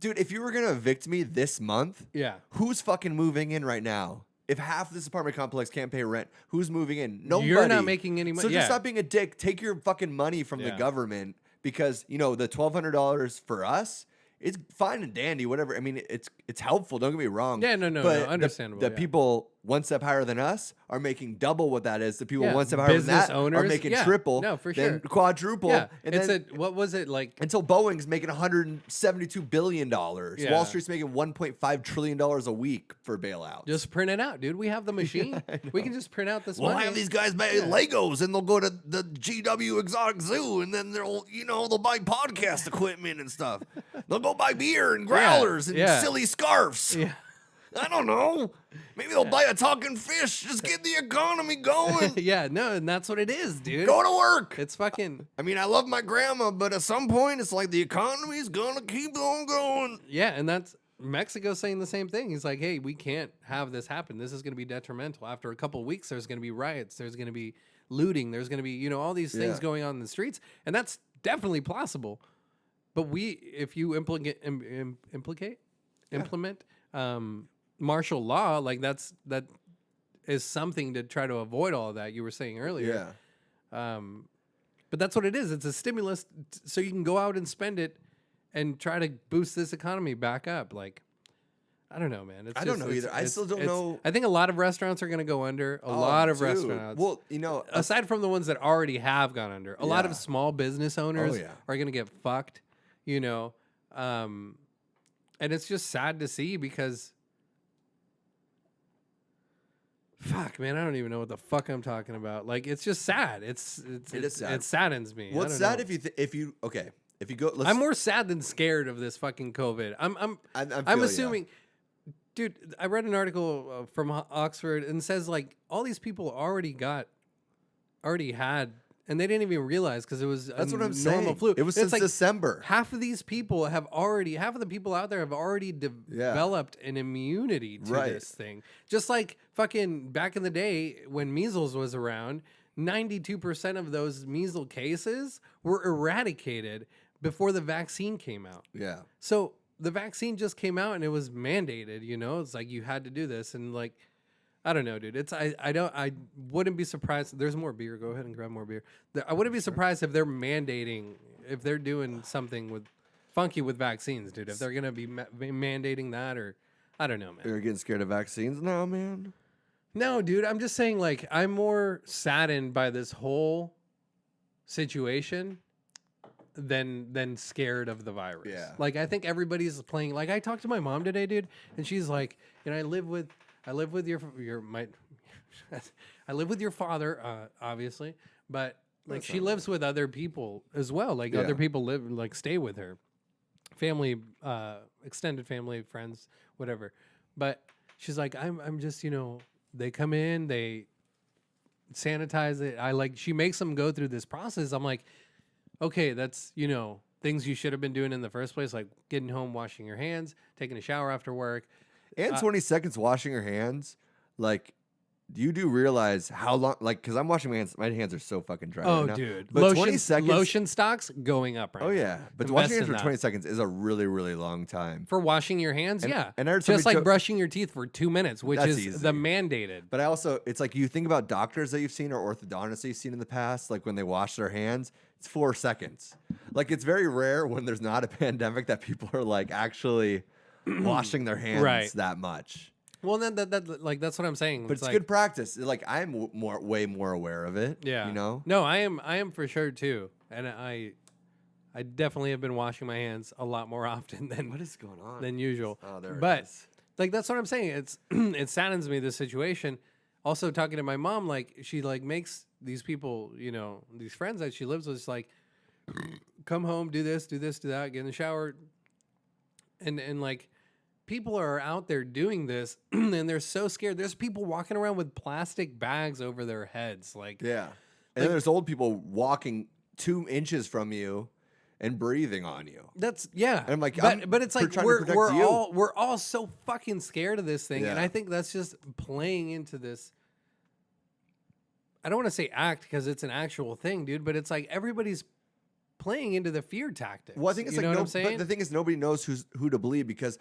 dude, if you were gonna evict me this month, Yeah. who's fucking moving in right now? If half this apartment complex can't pay rent, who's moving in? Nobody. You're not making any So money. just Yeah. stop being a dick. Take your fucking money from the Yeah. government because the $1,200 for us, it's fine and dandy. Whatever. I mean, it's helpful. Don't get me wrong. Yeah, no, but no, understandable, The yeah. people one step higher than us are making double what that is. The people Yeah, one step higher than business that are owners, making yeah, triple. no, for then sure. quadruple. Yeah. And It's then what was it like? until Boeing's making $172 billion. Yeah. Wall Street's making $1.5 trillion a week for bailouts. Just print it out, dude. We have the machine. We can just print out this We'll money. have these guys buy Legos, and they'll go to the GW Exotic Zoo, and then they'll buy podcast equipment and stuff. They'll go buy beer and growlers and yeah. silly scarves. Yeah. I don't know. Maybe they'll buy a talking fish. Just get the economy going. Yeah, no, and that's what it is, dude. Go to work. It's fucking I mean, I love my grandma, but at some point, it's like the economy's gonna keep on going. yeah, and that's Mexico's saying the same thing. He's like, hey, we can't have this happen. This is going to be detrimental. After a couple of weeks, there's going to be riots. There's going to be looting. There's going to be, all these things Yeah. going on in the streets. And that's definitely possible. But if you implement martial law, like that is something to try to avoid all of that you were saying earlier. Yeah. But that's what it is. It's a stimulus so you can go out and spend it and try to boost this economy back up. Like, I don't know, man. I don't know either. I still don't know. I think a lot of restaurants are going to go under. A lot of dude. restaurants. Well, aside from the ones that already have gone under, a lot Yeah. of small business owners yeah. are going to get fucked, and it's just sad to see because fuck, man, I don't even know what the fuck I'm talking about. Like, it's just sad. It is sad. It saddens me. What's I sad don't know. if you go? Let's, I'm more sad than scared of this fucking COVID. I'm feeling ya. assuming, dude. I read an article from Oxford and says like all these people already had, and they didn't even realize because it was That's what I'm normal saying. flu. It was It's since like December. half of the people out there have already developed an immunity to Right. this thing. Just like fucking back in the day when measles was around, 92% of those measles cases were eradicated before the vaccine came out. Yeah. So the vaccine just came out and it was mandated, you know, it's like you had to do this. And like, I don't know, dude. I wouldn't be surprised. There's more beer. Go ahead and grab more beer. I wouldn't be surprised if they're mandating, if they're doing something with funky with vaccines, dude. If they're going to be mandating that, or I don't know, man. You're getting scared of vaccines now, man? No, dude. I'm just saying, like, I'm more saddened by this whole situation than scared of the virus. Yeah. Like, I think everybody's playing. Like, I talked to my mom today, dude, and she's like, you know, I live with I live with your father, obviously, but like she lives with other people as well. Like other people stay with her, family, extended family, friends, whatever. But she's like, I'm just, you know, they come in, they sanitize it. She makes them go through this process. I'm like, okay, that's, you know, things you should have been doing in the first place, like getting home, washing your hands, taking a shower after work. And 20 seconds washing your hands, like, you do realize how long, like, because I'm washing my hands. My hands are so fucking dry right now. Dude. But 20 seconds. Lotion stocks going up right now. Oh, yeah. But Invest washing your in hands for that. 20 seconds is a really, really long time. For washing your hands, And I heard just somebody like joke- brushing your teeth for 2 minutes, which That's is easy. the mandated. But I also, it's like you think about doctors that you've seen or orthodontists that you've seen in the past, like when they wash their hands, it's 4 seconds. Like, it's very rare when there's not a pandemic that people are like actually washing their hands Right. that much. Well, then that's what I'm saying. But it's like, good practice. Like, I'm way more aware of it. Yeah. You know? No, I am for sure too, and I definitely have been washing my hands a lot more often What is going on? than usual. Oh, there but it is. like that's what I'm saying. It's it saddens me, this situation. Also talking to my mom, like she like makes these people, you know, these friends that she lives with, just like come home, do this, do that, get in the shower, and like people are out there doing this and they're so scared. There's people walking around with plastic bags over their heads, like Yeah. And then there's old people walking 2 inches from you and breathing on you. that's yeah. And I'm like, but it's like trying to we're protect you. all so fucking scared of this thing, and Yeah. I think that's just playing into this. I don't want to say act because it's an actual thing, dude, but it's like everybody's playing into the fear tactics. Well, I think it's you like know what no, I'm saying? but the thing is nobody knows who to believe because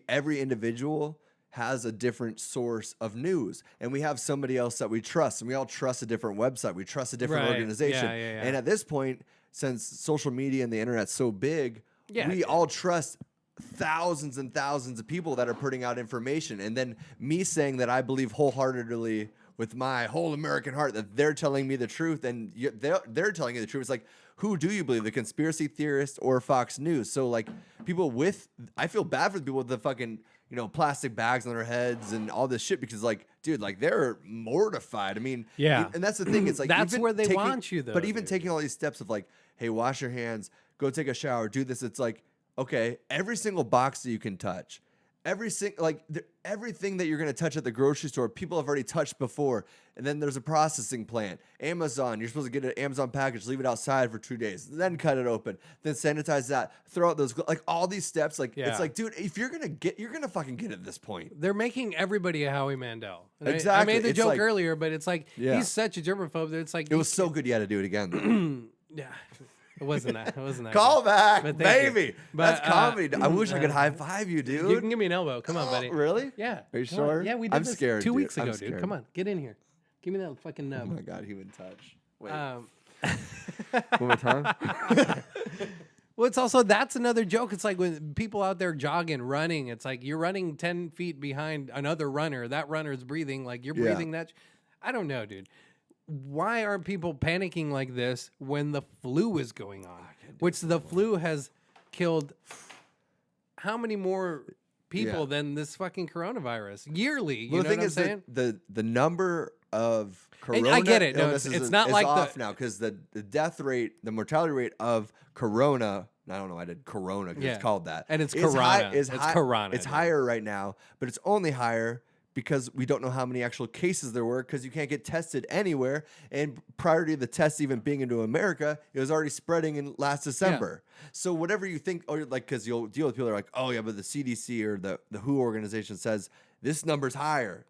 every individual has a different source of news, and we have somebody else that we trust, and we all trust a different website, we trust a different Right. organization, Yeah. and at this point, since social media and the internet's so big, Yeah, we dude. all trust thousands and thousands of people that are putting out information, and then me saying that I believe wholeheartedly with my whole American heart that they're telling me the truth, and they're telling you the truth. It's like, who do you believe, the conspiracy theorist or Fox News? So like I feel bad for the people with the fucking, you know, plastic bags on their heads and all this shit because like, dude, like they're mortified. I mean, Yeah. and that's the thing. It's like That's even where they want you, though, But even dude. taking all these steps of like, hey, wash your hands, go take a shower, do this. It's like, okay, every single box that you can touch. Everything that you're going to touch at the grocery store, people have already touched before. And then there's a processing plant. Amazon, you're supposed to get an Amazon package, leave it outside for 2 days, then cut it open, then sanitize that, throw out those, like all these steps. Like, Yeah. it's like, dude, if you're going to fucking get at this point. They're making everybody a Howie Mandel. And Exactly. I made the It's joke like- earlier, but it's like Yeah. he's such a germaphobe that it's like It was so good you had to do it again, though. yeah. It wasn't that. It wasn't that. Call good. back, But thank you. baby. But, That's comedy. I wish I could high five you, dude. You can give me an elbow. Come on, buddy. Really? Yeah. Are you Come on. sure? Yeah, we did I'm this scared, 2 dude. weeks I'm ago, dude. scared. Come on, get in here. Give me that fucking Oh nub. my god, human touch. Wait, Um, one more time. well, it's also that's another joke. It's like when people out there jogging, running. It's like you're running 10 feet behind another runner. That runner's breathing like you're Yeah. breathing that. I don't know, dude. Why are people panicking like this when the flu is going on? Which the flu has killed how many more people Yeah. than this fucking coronavirus yearly? You Well, know the thing what I'm is saying? that the number of corona I get it. No, illnesses it's is- not is like the- off now because the death rate, the mortality rate of corona. I don't know. I did corona because Yeah. it's called that, And it's is corona. Is It's high, corona, It's dude. higher right now, but it's only higher because we don't know how many actual cases there were because you can't get tested anywhere. And prior to the tests even being into America, it was already spreading in last December. So whatever you think, or like, because you'll deal with people that are like, oh yeah, but the CDC or the WHO organization says this number's higher.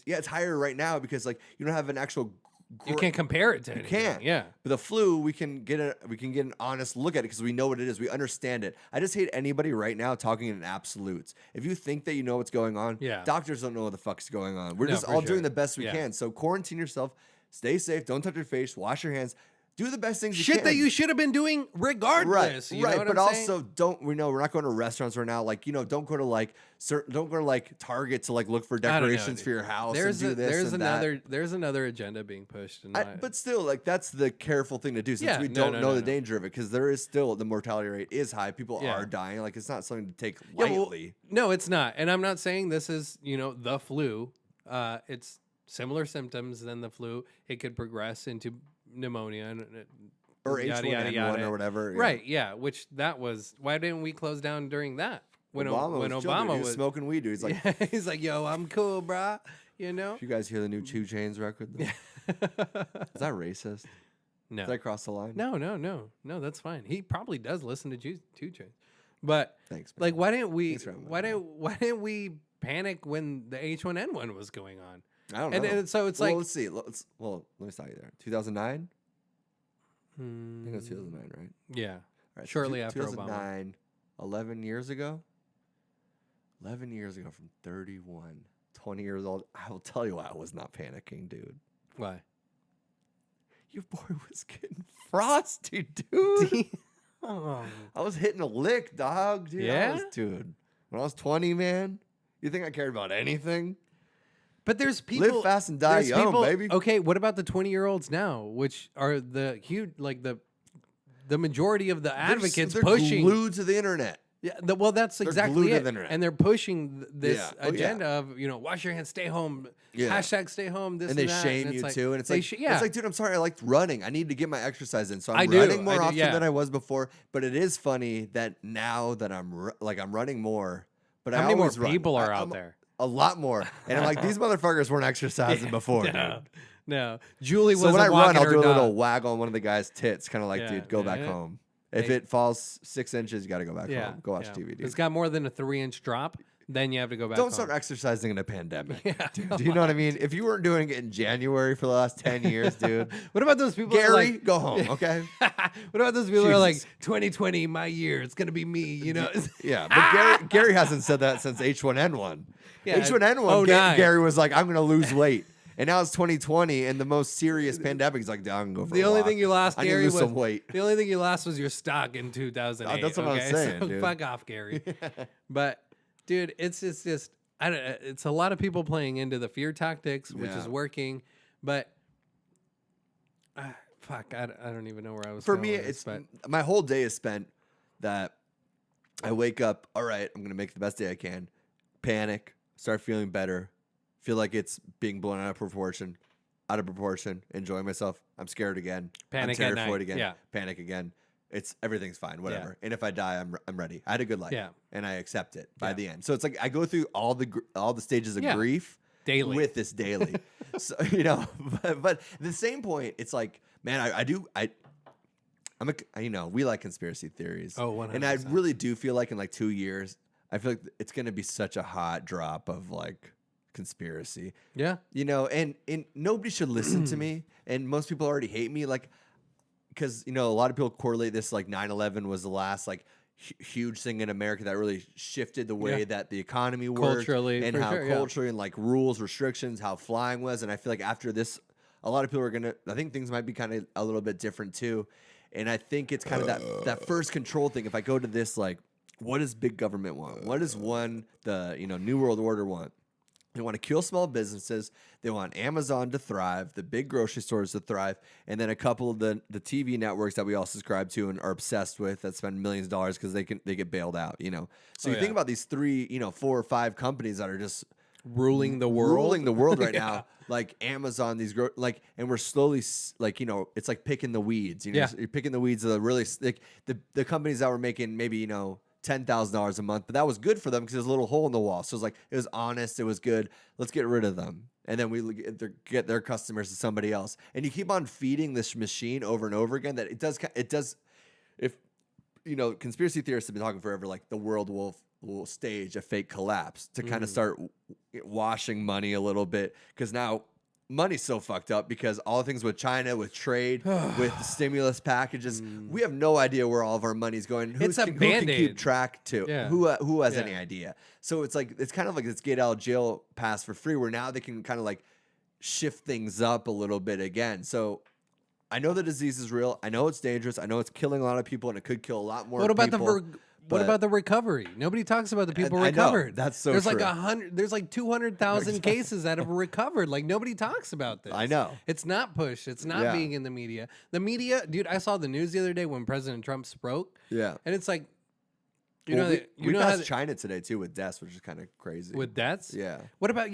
It's higher right now because like you don't have an actual You can't compare it to anything. can't. Yeah. But the flu, we can get an honest look at it because we know what it is. We understand it. I just hate anybody right now talking in absolutes. If you think that you know what's going on, Yeah. doctors don't know what the fuck's going on. We're No, just for all sure. doing the best we Yeah. can. So quarantine yourself, stay safe, don't touch your face, wash your hands, do the best things you Shit can. that you should have been doing regardless. You know right. what But I'm saying? also, we're not going to restaurants right now. Like, don't go to don't go to like Target to like look for I don't know, decorations dude. for your house. There's and do this there's and that. another agenda being pushed. And But still, like that's the careful thing to do since Yeah, we no, don't no, know no, the no. danger of it because there is still the mortality rate is high. People Yeah. are dying. Like it's not something to take Yeah, well, lightly. no, it's not. And I'm not saying this is, the flu. It's similar symptoms than the flu. It could progress into pneumonia and Or yada, H1N1 yada, yada. or whatever. yeah. Right, yeah, which that was why didn't we close down during that? When Obama was, chill, dude. He was was smoking weed, dude. He's like, he's like, "Yo, I'm cool, brah." You know? "Did you guys hear the new 2 Chainz record? Is that racist? No. Did I cross the line? No, that's fine. He probably does listen to 2 Chainz. But Thanks, man. like why didn't we Thanks for having me why didn't we panic when the H1N1 was going on? I don't know. And so it's well, like let's see. Let me stop you there. 2009. I Hmm, think it was 2009, right? yeah. All right, so Shortly after Obama. 2009, 11 years ago. 11 years ago from 31, 20 years old. I will tell you why I was not panicking, dude. Why? Your boy was getting frosty, dude. Oh. I was hitting a lick, dog. Dude, Yeah? dude. When I was 20, man, you think I cared about anything? But there's people Live fast and die there's young, people- baby. Okay, what about the 20-year-olds now, which are the huge like the majority of the advocates they're pushing glued to the internet. Yeah, well, that's They're exactly glued to it. the internet. And they're pushing this Yeah. Oh, yeah. agenda of, wash your hands, stay home, Yeah. hashtag stay home, this And and, they that. shame it's you like- too. And it's they like, sh- yeah. it's like, dude, I'm sorry. I liked running. I need to get my exercise in. So I I'm do, running more I do, often yeah. than I was before. But it is funny that now that I'm running more. But How I many more always run. people are I'm out there? A lot more. And I'm like, these motherfuckers weren't exercising before, No, dude. no. Julie So was when I run, walking I'll her do a little dog. wag on one of the guy's tits, kind of like, Yeah, dude, go back yeah. home. If Hey. it falls 6 inches, you got to go back Yeah, home. Go watch yeah. TV, If dude. it's got more than a 3-inch drop, then you have to go back Don't home. start exercising in a pandemic. Yeah, dude. come Do you know what I mean? If you weren't doing it in January for the last 10 years, dude, What about those people that are Gary, like, go home, okay? what about those people that are like, Jesus. 2020, my year, it's going to be me, Yeah, but Gary hasn't said that since H1N1. Yeah, H1N1, 09. Gary was like, I'm going to lose weight. And now it's 2020 and the most serious pandemic. He's like, "Dude, I'm going to go for The a only walk. thing you lost, I need to Gary, lose was some weight." the only thing you lost was your stock in 2008. That's what I'm okay? saying, So dude. fuck off, Gary. But dude, it's just I don't. It's a lot of people playing into the fear tactics, which is Yeah. working. But fuck, I don't even know where I was. For going me, with this, it's my whole day is spent that I wake up, all right, I'm going to make the best day I can, panic, start feeling better, feel like it's being blown out of proportion, enjoying myself. I'm scared again. Panic I'm at terrified night, again. yeah. Panic again. Everything's fine, whatever. And if I die, I'm ready. I had a good life, Yeah. and I accept it by Yeah. the end. So it's like I go through all the stages of Yeah. grief daily. with this daily. So but at the same point, it's like, man, we like conspiracy theories. Oh, and I 100%. really do feel like in like 2 years, I feel like it's gonna be such a hot drop of like conspiracy. yeah, And nobody should listen to me, and most people already hate me, like, because a lot of people correlate this like 9/11 was the last like huge thing in America that really shifted the way Yeah. that the economy worked, Culturally, and for how sure, yeah. culturally and like rules, restrictions, how flying was, and I feel like after this, a lot of people I think things might be kind of a little bit different too, and I think it's kind of that first control thing. If I go to this, like, what does big government want? What does the New World Order want? They want to kill small businesses. They want Amazon to thrive, the big grocery stores to thrive, and then a couple of the TV networks that we all subscribe to and are obsessed with that spend millions of dollars because they get bailed out. So you think about these 3, 4 or 5 companies that are just ruling the world. ruling the world right Yeah. now. Like Amazon, and we're slowly it's like picking the weeds. Yeah. You're picking the weeds of the really the companies that were making maybe $10,000 a month, but that was good for them because there's a little hole in the wall. So it was honest, it was good. Let's get rid of them, and then we get their customers to somebody else, and you keep on feeding this machine over and over again. That it does. If conspiracy theorists have been talking forever, like the world will stage a fake collapse to kind of start washing money a little bit, because now money's so fucked up because all the things with China, with trade, with the stimulus packages, we have no idea where all of our money's going. It's a who can Band-Aid. keep track to? Yeah. Who has any Yeah. idea? So it's like it's kind of like this get out of jail pass for free, where now they can kind of like shift things up a little bit again. So I know the disease is real. I know it's dangerous. I know it's killing a lot of people, and it could kill a lot more. What about people, what but- about the recovery? Nobody talks about the people I know. recovered. That's so There's true. like 100. There's like 200,000 cases that have recovered. Like nobody talks about this. I know. It's not pushed. It's not Yeah. being in the media. The media, dude. I saw the news the other day when President Trump spoke, Yeah. and it's like, you Well, know, we you know how passed China today too with deaths, which is kind of crazy. with deaths. yeah. What about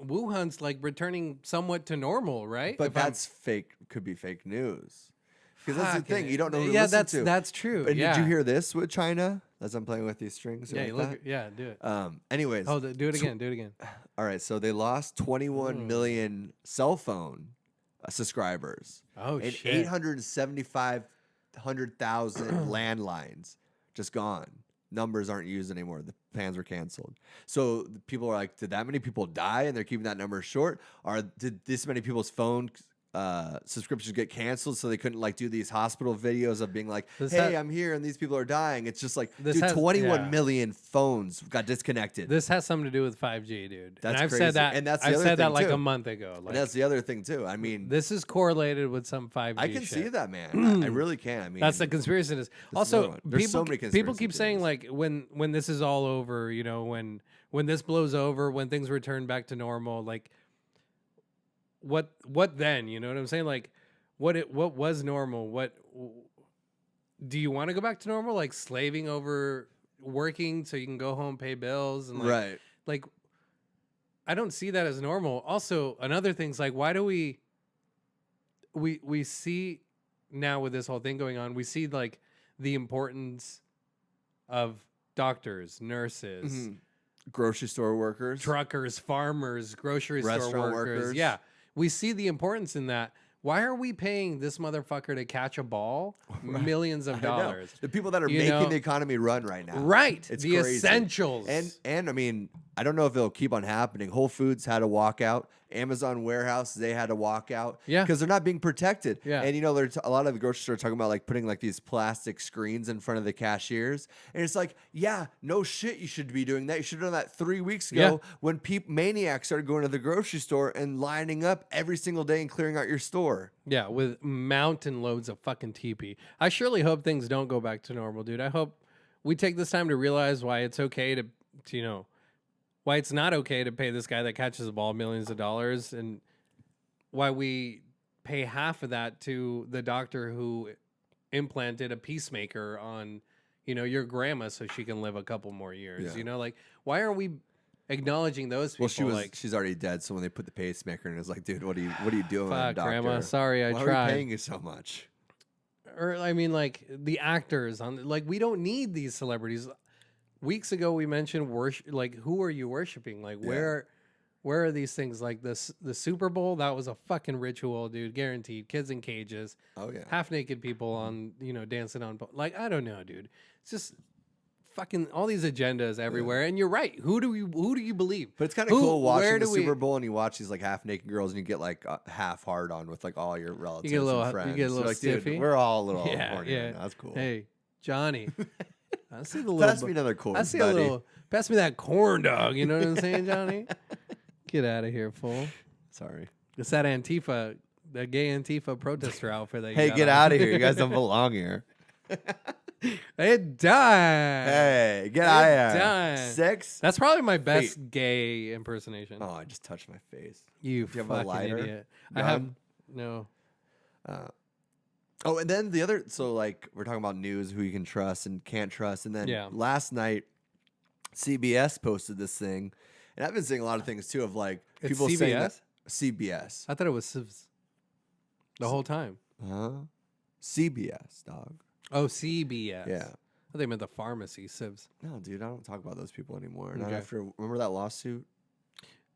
Wuhan's like returning somewhat to normal, right? But If I'm- that's fake. Could be fake news. Because that's the Fucking thing. it. You don't know who to Yeah, listen to. that's true. And yeah. did you hear this with China? As I'm playing with these strings. You Yeah, like you look. that? Yeah, do it. Anyways. Oh, do it again. Do it again. All right. So they lost 21 million cell phone subscribers. Oh and shit. 875,000 landlines just gone. Numbers aren't used anymore. The plans were canceled. So the people are like, did that many people die and they're keeping that number short? Or did this many people's phone subscriptions get canceled so they couldn't like do these hospital videos of being like, This hey, ha- I'm here and these people are dying? It's just like, This dude, has- 21 yeah. million phones got disconnected. This has something to do with 5G, dude. That's and I've crazy. said that. And that's the I've other said that thing, like too. a month ago. Like, and that's the other thing too. I mean, this is correlated with some 5G. I can shit. see that, man. I really can. I mean, That's the conspiracy. another Also, one. There's so many people conspiracy keep saying theories. like when this is all over, you know, when this blows over, when things return back to normal, like what then? You know what I'm saying? Like what was normal? What do you want to go back to normal? Like slaving over working so you can go home, pay bills, and like, right. like I don't see that as normal. Also, another thing's like, why do we see now with this whole thing going on, we see like the importance of doctors, nurses, Mhm. Grocery store workers. truckers, farmers, grocery store Restaurant workers. workers. Yeah. We see the importance in that. Why are we paying this motherfucker to catch a ball millions of I know. dollars? The people that are You making know? the economy run right now. Right. It's the crazy. essentials. And I mean, I don't know if it'll keep on happening. Whole Foods had to walk out. Amazon warehouse, they had to walk out. Yeah. Because they're not being protected. Yeah. And you know, there's a lot of the grocery stores talking about like putting like these plastic screens in front of the cashiers. And it's like, yeah, no shit, you should be doing that. You should have done that 3 weeks ago when maniacs started going to the grocery store and lining up every single day and clearing out your store. Yeah, with mountain loads of fucking TP. I surely hope things don't go back to normal, dude. I hope we take this time to realize why it's okay to you know, why it's not okay to pay this guy that catches the ball millions of dollars, and why we pay half of that to the doctor who implanted a pacemaker on, you know, your grandma so she can live a couple more years. Yeah. You know, like why aren't we acknowledging those people? Well, she was like, she's already dead. So when they put the pacemaker in, it was like, dude, what are you doing, fuck, doctor? grandma. Sorry, I Why are tried. we paying you so much? Or I mean, like the actors on, like we don't need these celebrities. Weeks ago, we mentioned worship. Like, who are you worshiping? Like, Yeah. where are these things? Like this, the Super Bowl, that was a fucking ritual, dude. Guaranteed. Kids in cages, Oh yeah. half naked people on, you know, dancing on. Like, I don't know, dude. It's just fucking all these agendas everywhere. And you're right. Who do you believe? But it's kind of Who- cool where watching the do we- Super Bowl and you watch these like half naked girls and you get like half hard on with like all your relatives little- and you friends. get a You're little like, dude, stiffy. we're all a little Yeah, horny yeah. right now. That's cool. Hey, Johnny. I see the little. Pass me another course, I see buddy. a little. Pass me that corn dog. You know what I'm saying, Johnny? Get out of here, fool. Sorry. It's that Antifa, the gay Antifa protester outfit. That you Hey, got get on. out of here. You guys don't belong here. It done. Hey, get out of here. done. 6? That's probably my best gay impersonation. Oh, I just touched my face. You do you have a fucking lighter? idiot. I have Gun? no. Oh, and then the other, so like we're talking about news, who you can trust and can't trust. And then Yeah. last night, CBS posted this thing. And I've been seeing a lot of things too of like It's people saying that CBS? CBS. I thought it was Civs the whole time. Huh? CBS, dog. Oh, CBS. Yeah. I thought they meant the pharmacy, Civs. No, dude, I don't talk about those people anymore. Not Okay. after, remember that lawsuit?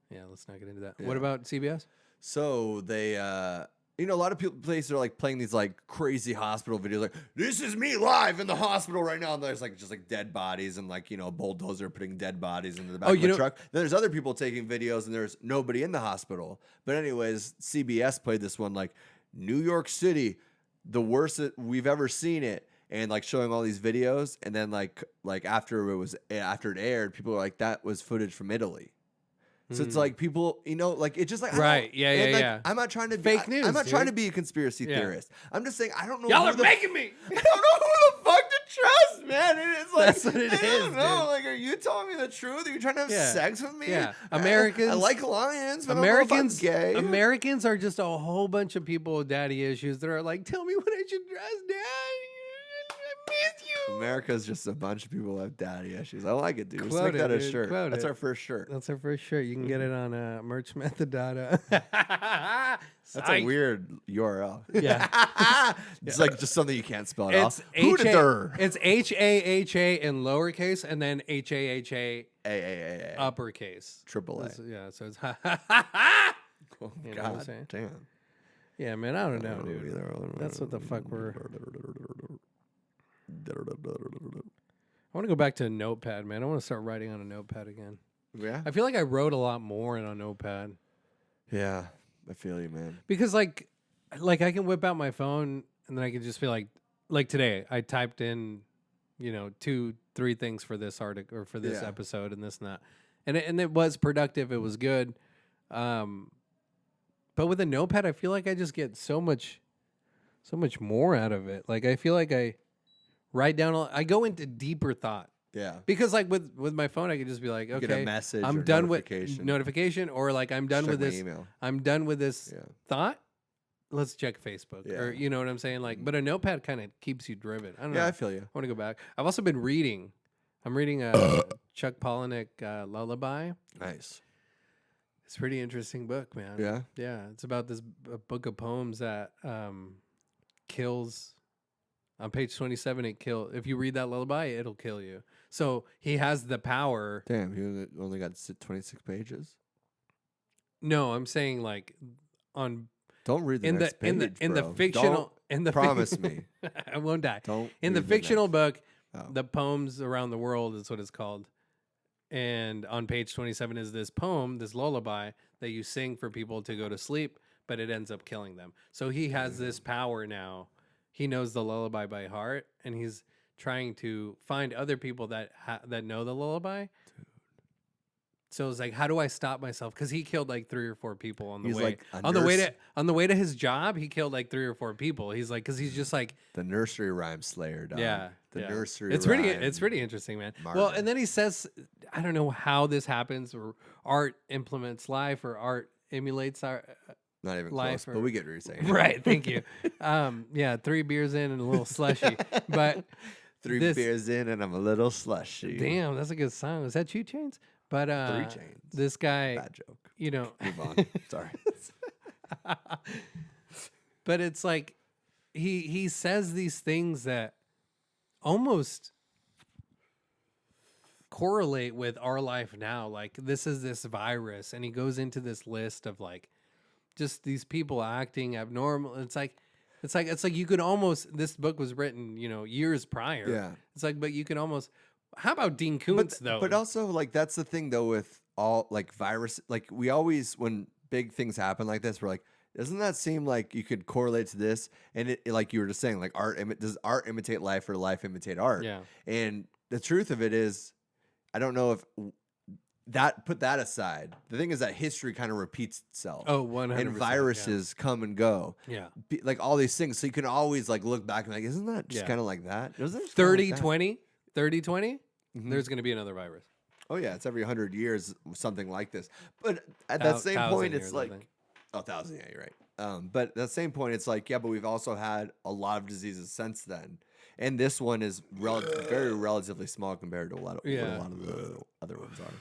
Yeah, let's not get into that. Yeah. What about CBS? So they you know, a lot of people places are like playing these like crazy hospital videos, like this is me live in the hospital right now. And there's like just like dead bodies and like, you know, a bulldozer putting dead bodies into the back of the truck. Then there's other people taking videos and there's nobody in the hospital. But anyways, CBS played this one like New York City, the worst that we've ever seen it, and like showing all these videos. And then like after it aired, people were like, that was footage from Italy. So it's like people, you know, like it's just like right, yeah. I'm not trying to fake news. I'm not dude. trying to be a conspiracy theorist. I'm just saying I don't know. Y'all are making me. I don't know who the fuck to trust, man. And it's like That's what it I is, don't know. dude. Like, are you telling me the truth? Are you trying to have sex with me? Yeah, I like lions, but Americans, I don't know if I'm gay. Americans are just a whole bunch of people with daddy issues that are like, tell me what I should dress, Dad. I miss you. America's just a bunch of people who have daddy issues. I like it, dude. Let's Quote make that it, a dude. shirt. Quote That's it. our first shirt. That's our first shirt. You can get it on merchmethod. That's a weird URL. Yeah. It's like just something you can't spell it out. It's HAHA in lowercase and then HAHA A. uppercase. Triple A. Yeah, so it's Oh, You know what I'm God saying? damn. yeah, man. I don't know, dude. That's what the fuck we're. I want to go back to a notepad, man. I want to start writing on a notepad again. Yeah. I feel like I wrote a lot more in a notepad Yeah. I feel you, man. because like I can whip out my phone and then I can just feel like today I typed in, 2-3 things for this article or for this episode and this and that, and it was productive. It was good. But with a notepad, I feel like I just get so much more out of it. Like I feel like I write down. I go into deeper thought. Yeah. Because like with my phone, I could just be like, okay, get a message I'm or done notification. with notification, or like I'm done Check with my this. email. I'm done with this Yeah. thought. Let's check Facebook, or you know what I'm saying. Like, but a notepad kind of keeps you driven. I don't know. Yeah, I feel you. I want to go back. I've also been reading. I'm reading a Chuck Palahniuk lullaby. Nice. It's a pretty interesting book, man. Yeah. Yeah. It's about this book of poems that kills. On page 27, if you read that lullaby, it'll kill you. So he has the power. Damn, you only got 26 pages. No, I'm saying like on Don't read the next page, in the bro. fictional Promise me. I won't die. Don't In the read fictional book, Oh. the poems around the world is what it's called. And on page 27 is this poem, this lullaby that you sing for people to go to sleep, but it ends up killing them. So he has this power now. He knows the lullaby by heart, and he's trying to find other people that know the lullaby. Dude. So it's like, how do I stop myself? Because he killed like 3 or 4 people on the way. Like on the way to his job, he killed like 3 or 4 people. He's like, because he's just like the nursery rhyme slayer, dog. Yeah, the yeah. nursery. It's pretty interesting, man. Martyr. Well, and then he says, I don't know how this happens, or art implements life, or art emulates our. Not even life close, but we get what you're saying. Right, thank you. 3 beers in and a little slushy. But 3 beers in and I'm a little slushy. Damn, that's a good song. Is that 2 Chainz? But 3 Chainz. This guy, Bad joke. Move on. Sorry. But it's like he says these things that almost correlate with our life now. Like this is this virus, and he goes into this list of like just these people acting abnormal. It's like you could almost. This book was written, years prior. Yeah. It's like, but you can almost. How about Dean Koontz though? But also, like that's the thing though with all like virus. Like we always, when big things happen like this, we're like, doesn't that seem like you could correlate to this? And it, like you were just saying, like does art imitate life or life imitate art? Yeah. And the truth of it is, I don't know if. Put that aside. The thing is that history kind of repeats itself. Oh, 100%. And viruses come and go. Yeah. Like all these things. So you can always like look back and like, isn't that just kind of like that? 30-20? 30-20? Mm-hmm. There's going to be another virus. Oh, yeah. It's every 100 years, something like this. But at that same point, it's like, 1,000. Yeah, you're right. But at that same point, it's like, yeah, but we've also had a lot of diseases since then. And this one is very relatively small compared to what a lot of the other ones are.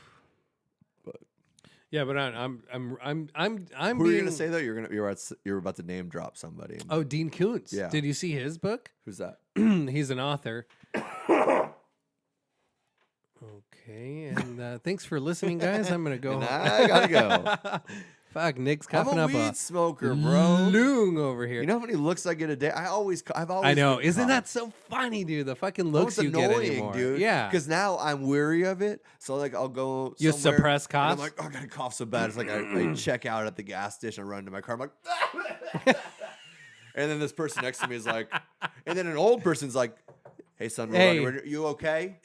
Yeah, but I'm. Who are you gonna say though? You're about to name drop somebody. Oh, Dean Koontz. Yeah. Did you see his book? Who's that? He's an author. Okay, and thanks for listening, guys. I'm gonna go. I gotta go. Fuck, Nick's I'm coughing a up weed smoker, bro. loon over here. You know how many looks I get a day? I've always. I know. been Isn't that coughed. so funny, dude? The fucking Oh, looks it's you get annoying, anymore. dude. Yeah. Because now I'm weary of it. So like I'll go. You somewhere, suppress and coughs? I'm like, oh, I gotta cough so bad. It's like I check out at the gas station. I run to my car. I'm like, and then this person next to me is like, and then an old person's like, hey son, Hey. are you okay?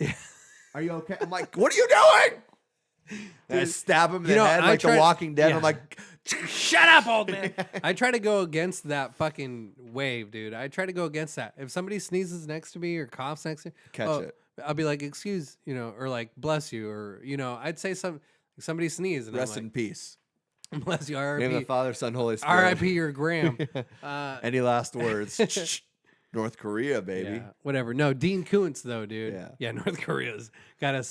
Are you okay? I'm like, what are you doing? And I stab him in You the know, head I like tried- The Walking Dead. yeah. I'm like, Shut up, old man. I try to go against that fucking wave, dude. I try to go against that. If somebody sneezes next to me or coughs next to me, Catch it. I'll be like, excuse, or like, bless you, or, I'd say somebody sneeze and rest I'm in peace. like, bless you, Name of the R.I.P. Father, Son, Holy Spirit. R.I.P. your Graham. Any last words? North Korea, baby. Yeah, whatever. No, Dean Koontz, though, dude. Yeah. North Korea's got a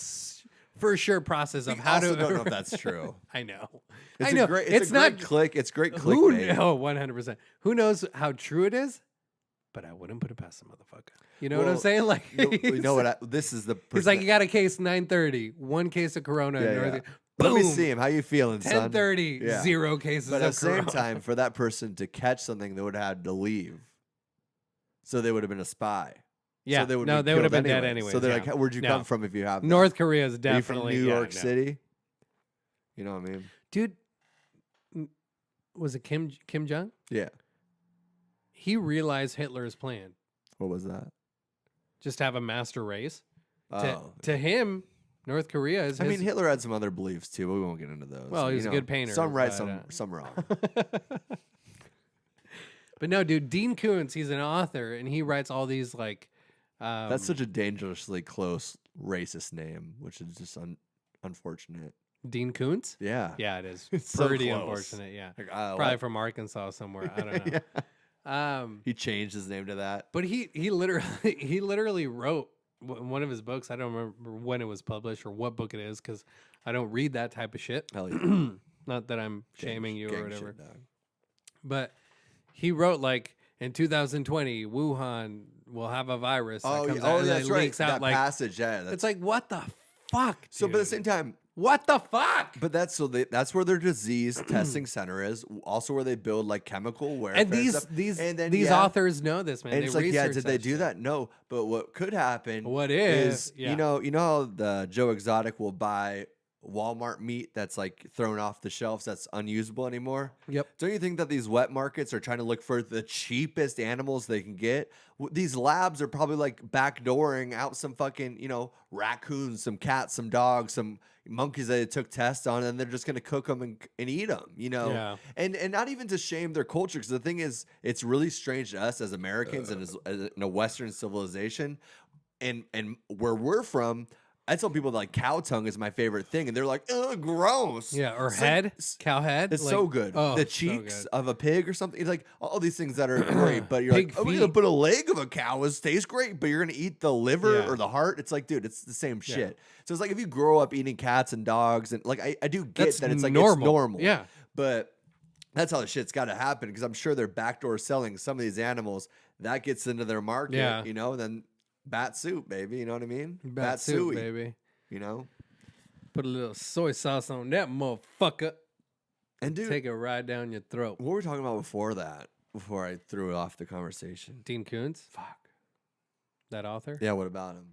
for sure process of how also to. don't know if that's true. I know. It's I know. A great, it's a not. great click. It's great Who clickbait. know? 100%. Who knows how true it is? But I wouldn't put it past the motherfucker. You know what I'm Well, saying? Like, You know what? This is the. he's like, you got a case 9:30, one case of Corona. Yeah, in North. yeah. Boom. Let me see him. How you feeling, son? 10:30, Yeah. 0 cases But of at the same Corona. time, for that person to catch something, they would have had to leave. So they would have been a spy. Yeah. So they would no, be they would have killed been dead anyway. anyway. So they're like, where'd you come from if you have that? North Korea is Are you definitely from New yeah, York no. City? You know what I mean? Dude, was it Kim Jong? Yeah. He realized Hitler's plan. What was that? Just have a master race. Oh. To him, North Korea is I his. mean, Hitler had some other beliefs too, but we won't get into those. Well, he You was a know, good painter, Some right, but, some wrong. But no, dude, Dean Koontz, he's an author, and he writes all these like. That's such a dangerously close racist name, which is just unfortunate. Dean Koontz. Yeah. Yeah, it is It's so pretty close. unfortunate. Yeah, Like, probably from Arkansas somewhere. I don't know. Yeah. He changed his name to that. But he literally wrote one of his books. I don't remember when it was published or what book it is because I don't read that type of shit. Hell yeah. Not that I'm shaming you or Gang whatever. shit, dog. But he wrote like in 2020, Wuhan will have a virus. That comes out, and that's it right. leaks out, That like, passage, yeah. it's like what the fuck. so, but at the dude? same time, what the fuck? but that's where their disease testing center is. Also, where they build like chemical warfare. And these stuff. And then, these yeah, authors know this, man. And They it's like, yeah, research did they that do shit. that? No. But what could happen? What is if? Yeah. you know how the Joe Exotic will buy Walmart meat that's like thrown off the shelves that's unusable anymore? Yep. Don't you think that these wet markets are trying to look for the cheapest animals they can get? These labs are probably like backdooring out some fucking, raccoons, some cats, some dogs, some monkeys that they took tests on, and they're just going to cook them and eat them, Yeah. And not even to shame their culture, because the thing is, it's really strange to us as Americans and as in a Western civilization, and where we're from. I tell people that like cow tongue is my favorite thing, and they're like, "Ugh, gross." Yeah, or It's head, like, cow head. it's like- so good. Oh, The so cheeks good. of a pig or something. It's like all these things that are great, but you're Pig like, oh, we're gonna feet. put a leg of a cow. It tastes great, but you're gonna eat the liver Yeah. or the heart. It's like, dude, it's the same Yeah. shit. So it's like if you grow up eating cats and dogs, and like I do get That's that it's like normal. it's normal. Yeah. But that's how the shit's got to happen because I'm sure they're backdoor selling some of these animals. That gets into their market, Yeah. Then bat soup, baby. You know what I mean? Bat soup, Batsui, baby. You know. Put a little soy sauce on that motherfucker. And dude, Take it right down your throat. what were we talking about before that? Before I threw off the conversation. Dean Koontz, Fuck. that author. Yeah, what about him?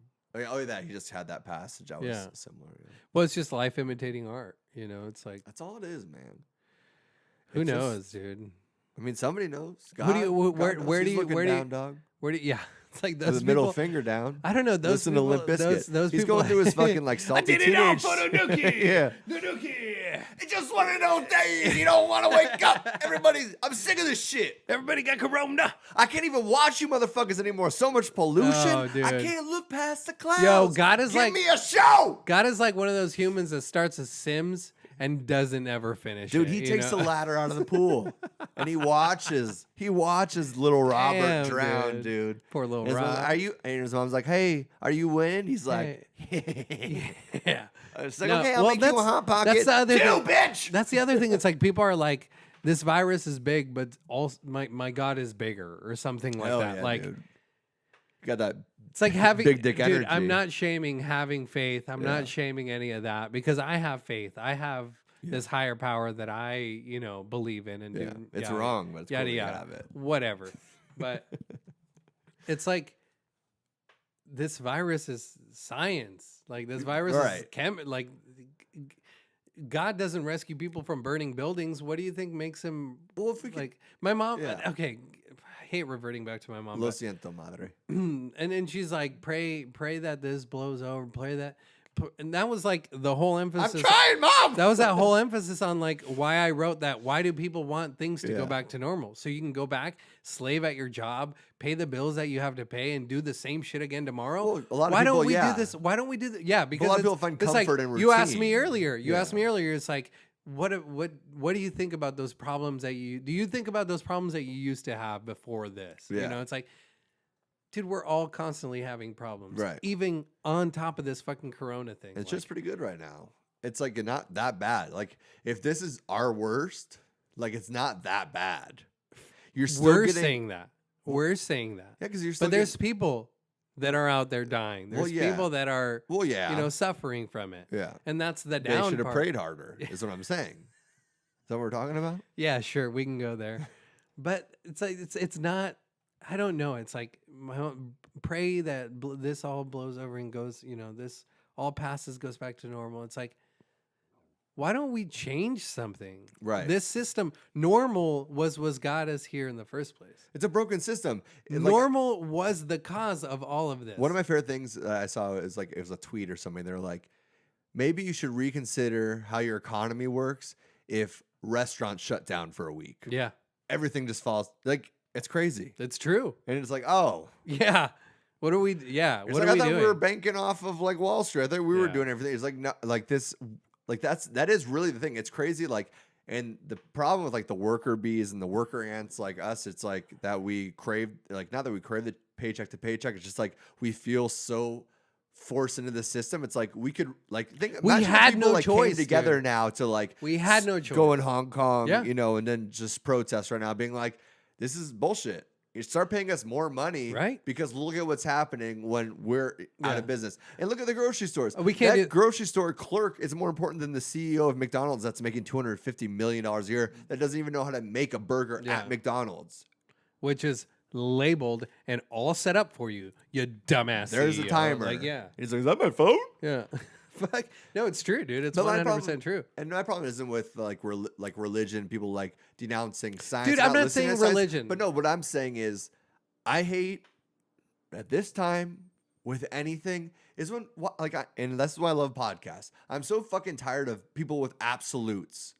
Oh, that he just had that passage. I was Yeah. similar. Yeah. Well, it's just life imitating art. It's like That's all it is, man. who It's just- knows, dude. I mean, somebody knows. Who do you- God where- knows. where do He's you- looking where do you- down, dog? Where do yeah? It's like With those his middle people. finger down. I don't know. Those Listen to people, Limp Bizkit. Those He's people, going through his fucking like salty I did it all teenage. for the nookie. Yeah. The nookie. It's just one of those days you don't want to wake up. I'm sick of this shit. Everybody got corona. I can't even watch you motherfuckers anymore. So much pollution. Oh, dude. I can't look past the clouds. Yo, God is Give like- me a show. God is like one of those humans that starts a Sims and doesn't ever finish. Dude, it, he you takes know? the ladder out of the pool and he watches little Robert Damn, drown, dude. Poor little His mom, Rob. and his mom's like, "Hey, are you in?" He's like, Yeah. "It's like, No, okay, I'll well, make you a that's- hot pocket that's the other too, thing. bitch." That's the other thing. It's like people are like, this virus is big, but also my God is bigger or something like Hell that. yeah, Like dude. Got that. it's like having Big dick dude, energy. I'm not shaming having faith. I'm Yeah. not shaming any of that because I have faith. I have this higher power that I, believe in and Yeah. do. It's yada, wrong, but it's cool yada that you yada, have it. whatever. But it's like this virus is science. Like this virus is Right. like God doesn't rescue people from burning buildings. What do you think makes him Well, if we could, like my mom? Yeah. Okay, I hate reverting back to my mom. Lo but- siento, madre. and then she's like, pray that this blows over, pray that, and that was like the whole emphasis. Mom. That was that whole emphasis on like why I wrote that. Why do people want things to go Yeah. back to normal? So you can go back, slave at your job, pay the bills that you have to pay, and do the same shit again tomorrow. Well, a lot of why people, don't we yeah. do this? Why don't we do that? Yeah, because lot of it's- people find it's like, comfort in You asked me routine. earlier. You Yeah. asked me earlier. It's like. What do you think about those problems do you think about those problems that you used to have before this? Yeah. It's like, dude, we're all constantly having problems. Right. Even on top of this fucking corona thing. It's just pretty good right now. It's like not that bad. Like if this is our worst, like it's not that bad. You're still we're getting, saying that. We're saying that. yeah, because you're still. But there's people that are out there dying. There's Well, yeah. people that are well, yeah, suffering from it. yeah. And that's the They down should have part. prayed harder. Is what I'm saying. Is that what we're talking about? Yeah, sure, we can go there. But it's like it's not. I don't know. It's like pray that this all blows over and goes. This all passes, goes back to normal. It's like, why don't we change something? Right. This system, normal was got us here in the first place. It's a broken system. Like, Normal was the cause of all of this. one of my favorite things that I saw is like it was a tweet or something. They're like, maybe you should reconsider how your economy works if restaurants shut down for a week. Yeah, Everything just falls. Like it's crazy. it's true. And it's like, oh, Yeah. What are we? Yeah. it's What like, are I we thought doing? we were banking off of like Wall Street. I thought we were Yeah. doing everything. It's like no, like this, like that is really the thing. It's crazy. Like, and the problem with like the worker bees and the worker ants like us, it's like that we crave, like not that we crave the paycheck to paycheck. It's just like we feel so forced into the system. It's like we could like think. We imagine if had people, no like, choice, came together dude. now to like We had no choice. go in Hong Kong, Yeah. and then just protest right now, being like, this is bullshit. You start paying us more money, Right. Because look at what's happening when we're out Yeah. of business. And look at the grocery stores. We can't that do- grocery store clerk is more important than the CEO of McDonald's that's making $250 million a year that doesn't even know how to make a burger Yeah. at McDonald's. Which is labeled and all set up for you, you dumbass. There's a CEO. timer. Like, yeah. And he's like, is that my phone? Yeah. Fuck. No, it's true, dude. It's But my 100% problem- true. And my problem isn't with like religion, people like denouncing science. Dude, I'm not listening to saying science, religion. But no, what I'm saying is I hate at this time with anything is when and that's why I love podcasts. I'm so fucking tired of people with absolutes.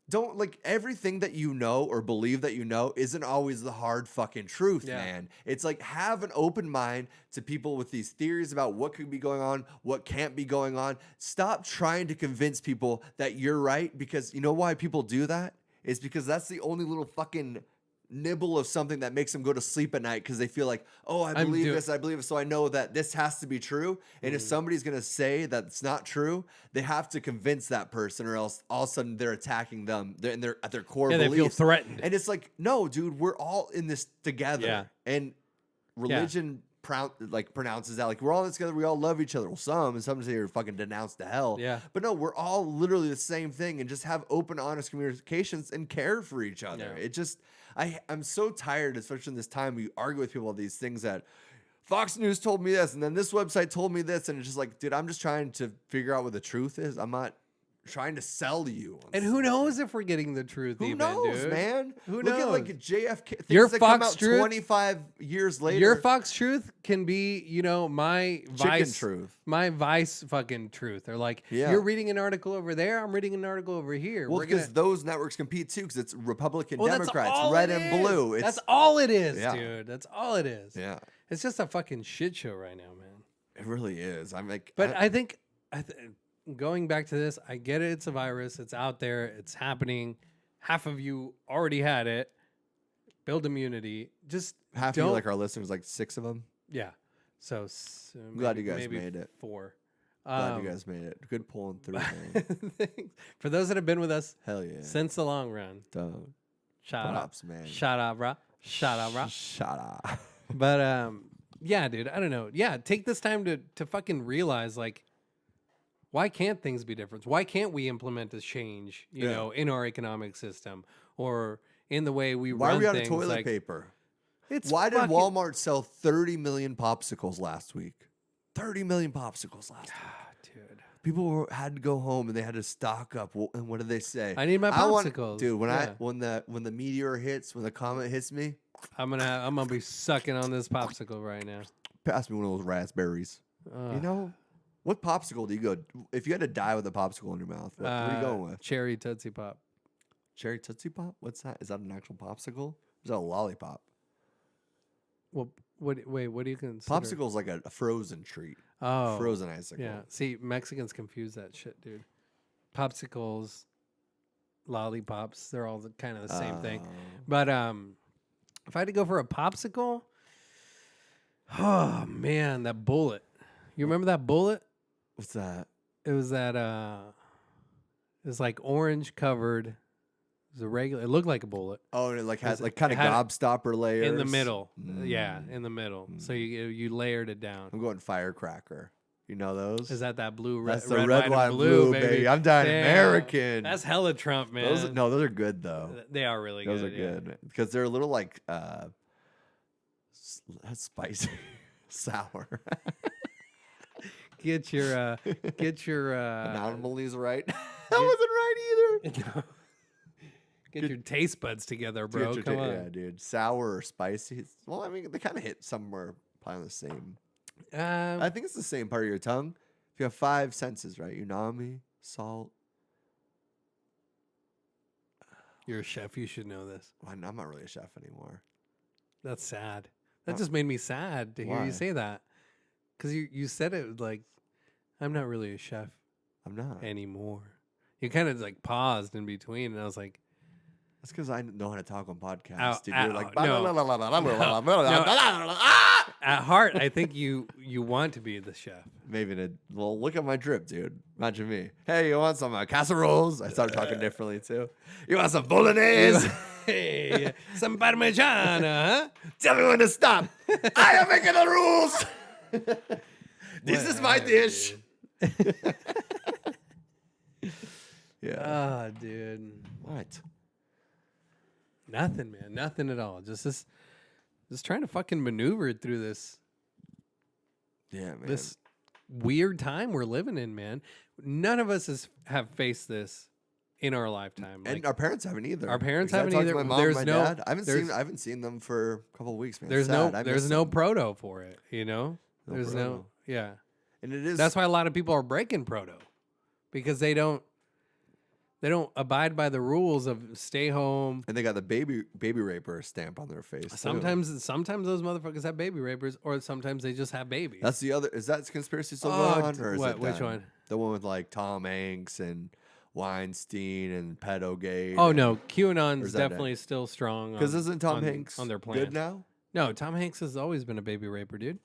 Don't like everything that you know or believe that you know isn't always the hard fucking truth, Yeah. man. It's like have an open mind to people with these theories about what could be going on, what can't be going on. Stop trying to convince people that you're right, because you know why people do that? It's because that's the only little fucking nibble of something that makes them go to sleep at night, because they feel like, oh, I I'm believe do- this, I believe it, so I know that this has to be true. And if somebody's gonna say that it's not true, they have to convince that person, or else all of a sudden they're attacking them. They're at their core Yeah, they feel beliefs. threatened. And it's like, no, dude, we're all in this together. Yeah. And religion pronounces that like we're all in this together. We all love each other. Well, some say you're fucking denounced to hell. Yeah. But no, we're all literally the same thing, and just have open, honest communications and care for each other. Yeah. It just, I'm so tired, especially in this time, we argue with people about these things that Fox News told me this, and then this website told me this, and it's just like, dude, I'm just trying to figure out what the truth is. I'm not trying to sell to you. And who knows if we're getting the truth Who even, knows, dude? man? Who Look at like knows? JFK. Things Your that come Fox out truth- 25 years later. Your Fox truth can be, my Chicken Vice truth. My Vice fucking truth. Or like, Yeah. you're reading an article over there, I'm reading an article over here. Well, We're because gonna- those networks compete too, because it's Republican, Well, that's Democrats, all red it and is. blue. It's, That's all it is, Yeah. dude. That's all it is. yeah, It's just a fucking shit show right now, man. it really is. I'm like, But I think going back to this, I get it. It's a virus. It's out there. It's happening. Half of you already had it. Build immunity. Just half of don't. you, like our listeners, like 6 of them. Yeah. So I'm glad you guys maybe made it. 4. Glad you guys made it. Good pulling through, man. Thanks. For those that have been with us Hell yeah. since the long run, Don't. shout Props, out, man. shout out, bro, shout out, bro. Shut up. But yeah, dude, I don't know. Yeah, take this time to fucking realize like Why can't things be different? Why can't we implement a change, you Yeah. know, in our economic system or in the way we Why run are we out of things? toilet Like, paper? it's Why did fucking- Walmart sell 30 million popsicles last week? 30 million popsicles last week. Dude, Had to go home and they had to stock up. And what did they say? I need my popsicles. Dude, when Yeah. when the meteor hits, when the comet hits me, I'm gonna be sucking on this popsicle right now. pass me one of those raspberries. You know, what popsicle do you go? If you had to die with a popsicle in your mouth, what are you going with? Cherry Tootsie Pop. Cherry Tootsie Pop? What's that? Is that an actual popsicle? Is that a lollipop? Well, what do you consider? Popsicle's like a frozen treat. Oh, Frozen icicle. yeah. See, Mexicans confuse that shit, dude. Popsicles, lollipops, they're all kind of the same thing. But if I had to go for a popsicle, oh man, that bullet. You remember that bullet? What's that? It was that it was like orange covered. It was a regular. It looked like a bullet Oh, and it like has it- like kind it of had- gobstopper layers in the middle. Yeah, in the middle. So Mm. you layered it down. I'm going firecracker. You know those? Is that blue? Red, That's the red, red, white, and blue, baby? baby. I'm dying Damn. American. That's hella Trump, man. Those are good though. They are really Those good. are yeah. good because they're a little like that's spicy, sour. Get your Anomalies right. That wasn't right either. get your taste buds together, bro. Get your Come on. Yeah, dude. Sour or spicy. Well, I mean, they kind of hit somewhere probably the same. I think it's the same part of your tongue. If you have 5 senses, right? Umami, salt. You're a chef. You should know this. Well, I'm not really a chef anymore. That's sad. That Oh. just made me sad to hear Why? you say that. Because you said it like, I'm not really a chef I'm not. anymore. You kind of like paused in between, and I was like, That's because I know how to talk on podcasts. Ow, Dude, ow, you're like, at heart, I think you want to be the chef. maybe. Well, look at my drip, dude. Imagine me. Hey, you want some casseroles? I started talking differently too. You want some bolognese? Hey, some parmigiana, huh? Tell me when to stop. I am making the rules. This is my Whatever, dish. Yeah. Ah, dude. What? Nothing, man. Nothing at all. Just trying to fucking maneuver through this Yeah, man. this weird time we're living in, man. None of us have faced this in our lifetime. And Like, our parents haven't either. Our parents Because I haven't talked to either. My mom, There's my no- dad. I there's- haven't seen them for a couple of weeks, man. there's It's sad. I there's miss no them. proto for it, you know? No There's proto. no yeah. And it is. That's why a lot of people are breaking proto because they don't abide by the rules of stay home. And they got the baby raper stamp on their face. too. Sometimes those motherfuckers have baby rapers, or sometimes they just have babies. That's the other. Is that conspiracy still Oh, going on, or is what- it which done? one? The one with like Tom Hanks and Weinstein and Pedogate. Oh no, Or QAnon's is that definitely still strong. because isn't Tom on, Hanks on their plan? good now? No, Tom Hanks has always been a baby raper, dude.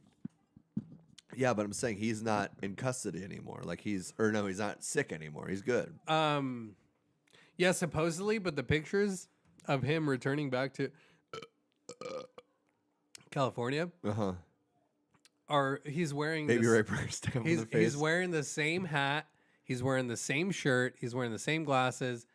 Yeah, but I'm saying he's not in custody anymore. Like he's not sick anymore. He's good. Yeah, supposedly, but the pictures of him returning back to California Uh-huh. he's wearing Baby this, raper stamp on the face. he's wearing the same hat, he's wearing the same shirt, he's wearing the same glasses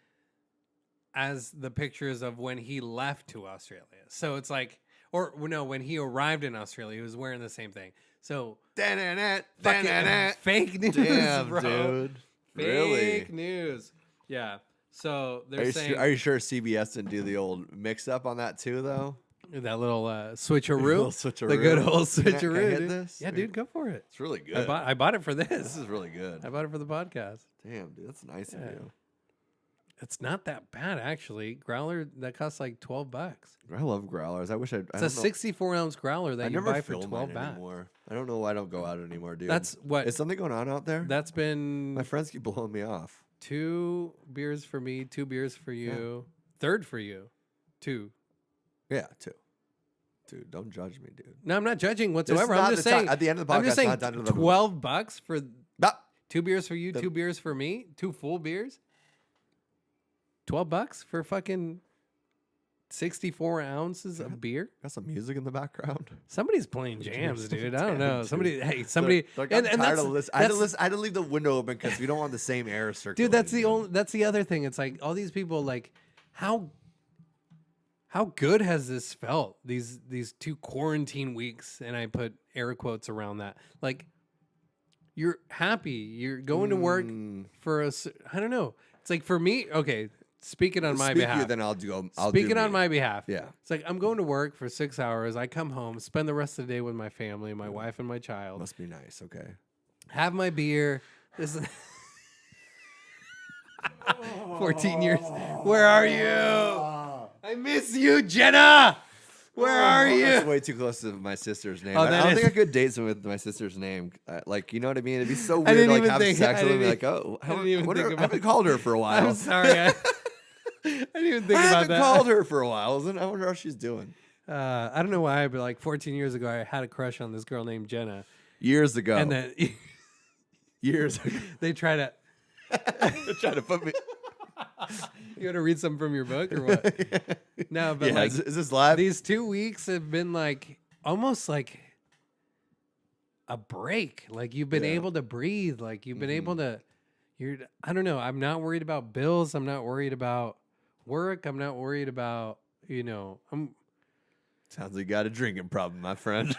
as the pictures of when he left to Australia. So it's like, or no, when he arrived in Australia, he was wearing the same thing. So fucking fake news, Damn, bro. dude. Fake Really? news. Yeah. So Are they're you, saying are you sure CBS didn't do the old mix up on that too, though? that little switcheroo, Little switcheroo. the good old Can I switcheroo. hit dude. this? Yeah, dude, go for it. It's really good. I bought it for This this. is really good. I bought it for the podcast. Damn, dude, that's nice of Yeah. you. It's not that bad actually. Growler that costs like $12. I love growlers. I wish I'd. It's a 64-ounce growler that I you never buy for fill 12 mine baht. anymore. I don't know why I don't go out anymore, dude. That's what. Is something going on out there? That's been My friends keep blowing me off. 2 beers for me, 2 beers for you, third for you, 2. Yeah, too. Dude, don't judge me, dude. No, I'm not judging This is whatsoever. not I'm just the time- saying. at the end of the I'm just podcast, saying. not down to the $12 for No. 2 beers for you, 2 beers for me, 2 full beers. $12 for fucking 64 ounces of beer. Got some music in the background. Somebody's playing jams, dude. I don't Damn, know. dude. Somebody, hey, somebody. Like, and I'm tired of listening. that's- I had to leave the window open because we don't want the same air circulating. Dude, that's the only. That's the other thing. It's like all these people. Like, how good has this felt? These 2 quarantine weeks, and I put air quotes around that. Like, you're happy. You're going to work for I don't know. It's like for me. Okay, speaking on my Speak behalf. you, then I'll do. I'll Speaking do on me. my behalf. Yeah. It's like I'm going to work for 6 hours. I come home, spend the rest of the day with my family, my wife and my child. Must be nice. Okay. Have my beer. This is 14 years. Where are you? I miss you, Jenna. Where are That's you? way too close to my sister's name. Oh, I that don't is- think I could date someone with my sister's name. Like, you know what I mean? It'd be so I weird didn't to like even have think- sex I with them. didn't Be like, oh, I didn't even think I about- haven't called her for a while. I'm sorry. I didn't even think I about haven't that. called her for a while. I wonder how she's doing. I don't know why, but like 14 years ago, I had a crush on this girl named Jenna, Years ago. and then Years ago. they try to. They're trying to put me. You want to read something from your book or what? No, but Yeah, like is this live? these 2 weeks have been like almost like a break. Like you've been Yeah. able to breathe. Like you've been able to. I don't know. I'm not worried about bills. I'm not worried about work. I'm not worried about. Sounds like you got a drinking problem, my friend.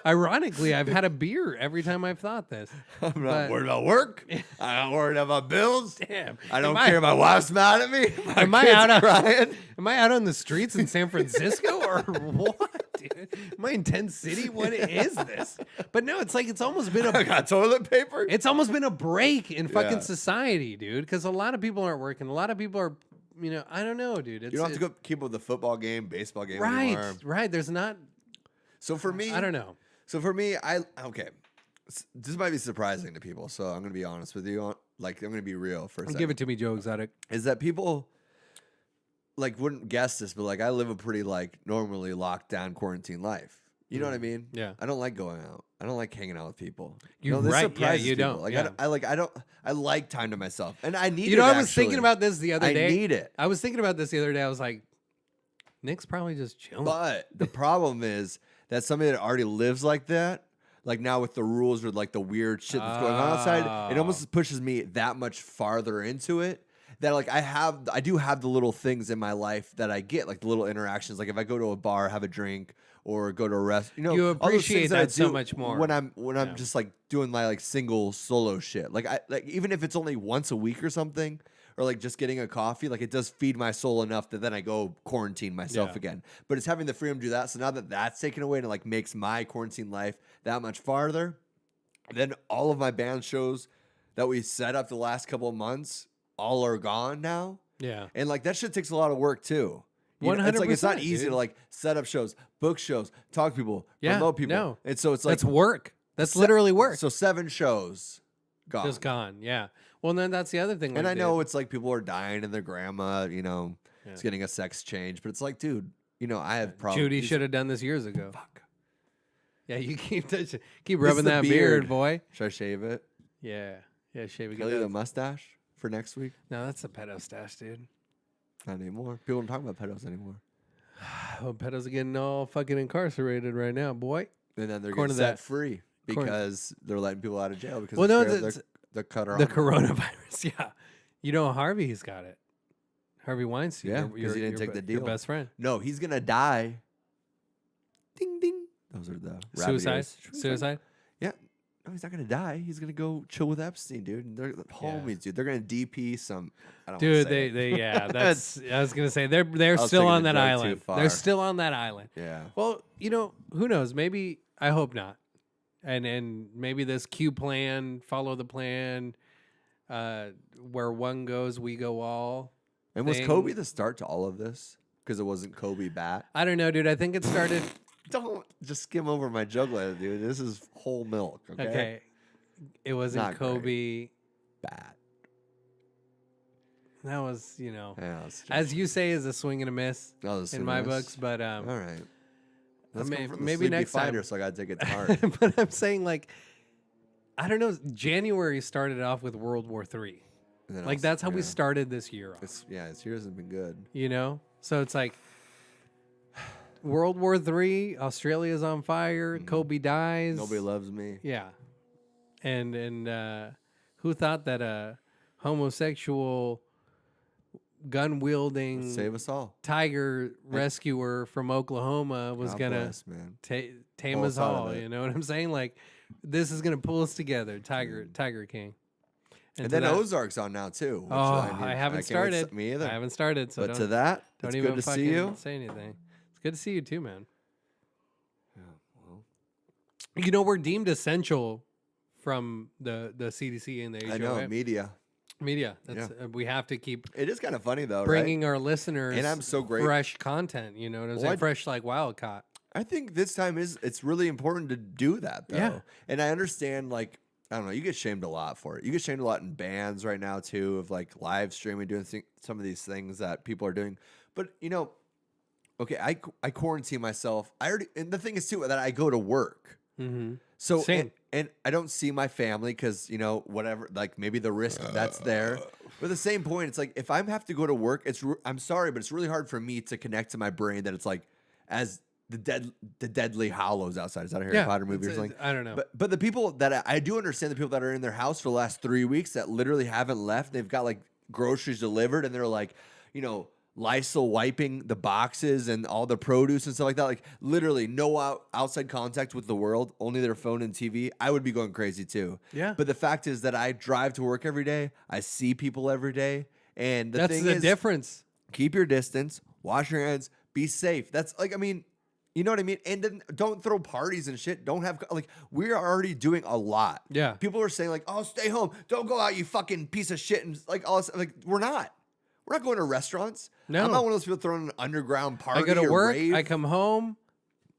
Ironically, I've had a beer every time I've thought this. I'm not But- worried about work. I'm not worried about bills. Damn. I don't care. My wife's mad at me. My Am I kid's out on- crying. Am I out on the streets in San Francisco or what, dude? Am I in 10 City? What is this? But no, it's like it's almost been I a got toilet paper. it's almost been a break in fucking Yeah. society, dude. Because a lot of people aren't working. A lot of people are, I don't know, dude. It's, You don't have to go keep up with the football game, baseball game right, anymore. right. There's not. So for me, I don't know. So for me, this might be surprising to people. So I'm gonna be honest with you. Like I'm gonna be real for a second. Give it to me, Joe Exotic. Is that people like wouldn't guess this, but like I live a pretty like normally locked down quarantine life. You know what I mean? Yeah. I don't like going out. I don't like hanging out with people. You're this right. Yeah, surprises you people. don't. Like Yeah. I like time to myself, and I need. You know, it, I was thinking actually. about this the other I day. need it. I was thinking about this the other day. I was like, Nick's probably just chilling. But the problem is that somebody that already lives like that, like now with the rules or like the weird shit that's going on outside, it Oh. almost pushes me that much farther into it. That like I do have the little things in my life that I get, like the little interactions. Like if I go to a bar, have a drink, or go to a rest, You all those appreciate things I that so do much more. when I'm Yeah. just like doing my like single solo shit. Like even if it's only once a week or something, or like just getting a coffee, like it does feed my soul enough that then I go quarantine myself Yeah. again. But it's having the freedom to do that. So now that that's taken away and it like makes my quarantine life that much farther, then all of my band shows that we set up the last couple of months all are gone now. Yeah. And like that shit takes a lot of work too. It's like it's not 100%, easy dude. to like set up shows, book shows, talk to people, Yeah, promote people. no. And so it's like That's work. That's literally work. So 7 shows gone. Just gone. Yeah. Well, then that's the other thing. And we I know did. it's like people are dying and their grandma, is Yeah. getting a sex change, but it's like, dude, I have problems. Judy should have done this years ago. Fuck. Yeah, you keep keep This rubbing is the that beard, beard. boy. Should I shave it? Yeah. Yeah, shave Can I leave the again. mustache for next week? No, that's a pedo stash, dude. Not anymore. People don't talk about pedos anymore. Oh, pedos are getting all fucking incarcerated right now, boy. And then they're According getting to set that- free according- because they're letting people out of jail because Well, they're no, scared they're cut her The off. coronavirus, yeah. You know, Harvey's got it. Harvey Weinstein. Yeah, your- 'cause your- he didn't your take the be- Your deal. best friend. No, he's gonna die. Ding ding. Those are the rabbit Suicide. ears. Suicide. Yeah. No, he's not gonna die. He's gonna go chill with Epstein, dude. And they're homies, dude. They're gonna DP some. I don't wanna Dude, say they it. yeah. That's I was gonna say they're was still taking on the that joke too island. far. They're still on that island. Yeah. Well, who knows? Maybe I hope not. And maybe this Q plan, follow the plan, where one goes, we go all. And was thing. Kobe the start to all of this? Because it wasn't Kobe bat. I don't know, dude. I think it started. Don't just skim over my juggler, dude. This is whole milk. Okay. Okay, it wasn't Not Kobe. Bat. That was, Yeah. It's just, as you say, is a swing and a miss that was in my serious. books. But All right. That's may- coming from the maybe sleepy next time. fighter, so I gotta take it to heart. but I'm saying like, I don't know. January started off with World War III. And then Like, that's how we started this year off. This year hasn't been good. You know? So it's like World War III, Australia's on fire, Kobe dies. Nobody loves me. Yeah. And who thought that a homosexual gun wielding Save us all. tiger rescuer from Oklahoma was God gonna bless, man. tame Pull us us out of all? it. You know what I'm saying? Like, this is gonna pull us together, Tiger King. And to then that- Ozark's on now too. Which I haven't can't wait to- started. Me either. I haven't started. So But to that, don't it's even good to fucking see you. say anything. It's good to see you too, man. Yeah, well, You know, we're deemed essential from the CDC and the HOA. I know media. Media. That's we have to keep It is kind of funny though, right? bringing our listeners And I'm so grateful. fresh content. You know what I'm Well, saying? I- Fresh like wild caught. I think this time it's really important to do that though. Yeah. And I understand like I don't know, you get shamed a lot for it. You get shamed a lot in bands right now too of like live streaming doing some of these things that people are doing. But you know, okay, I quarantine myself. And the thing is too that I go to work. Mm-hmm. So Same. and I don't see my family because you know whatever like maybe the risk that's there. But at the same point, it's like if I have to go to work, I'm sorry, but it's really hard for me to connect to my brain that it's like as the Deadly Hallows outside. Is that a Harry Potter movie or something? I don't know. But the people that I do understand the people that are in their house for the last 3 weeks that literally haven't left. They've got like groceries delivered and they're like, you know, Lysol wiping the boxes and all the produce and stuff like that. Like literally no outside contact with the world, only their phone and TV. I would be going crazy too. Yeah. But the fact is that I drive to work every day. I see people every day. And That's thing the is, difference. keep your distance, wash your hands, be safe. That's like, I mean, you know what I mean? And then don't throw parties and shit. Don't have, like, we're already doing a lot. Yeah. People are saying, like, oh, stay home. Don't go out, you fucking piece of shit. And like, all this, like, we're not. We're not going to restaurants. No. I'm not one of those people throwing an underground party. I go to or work. rave. I come home.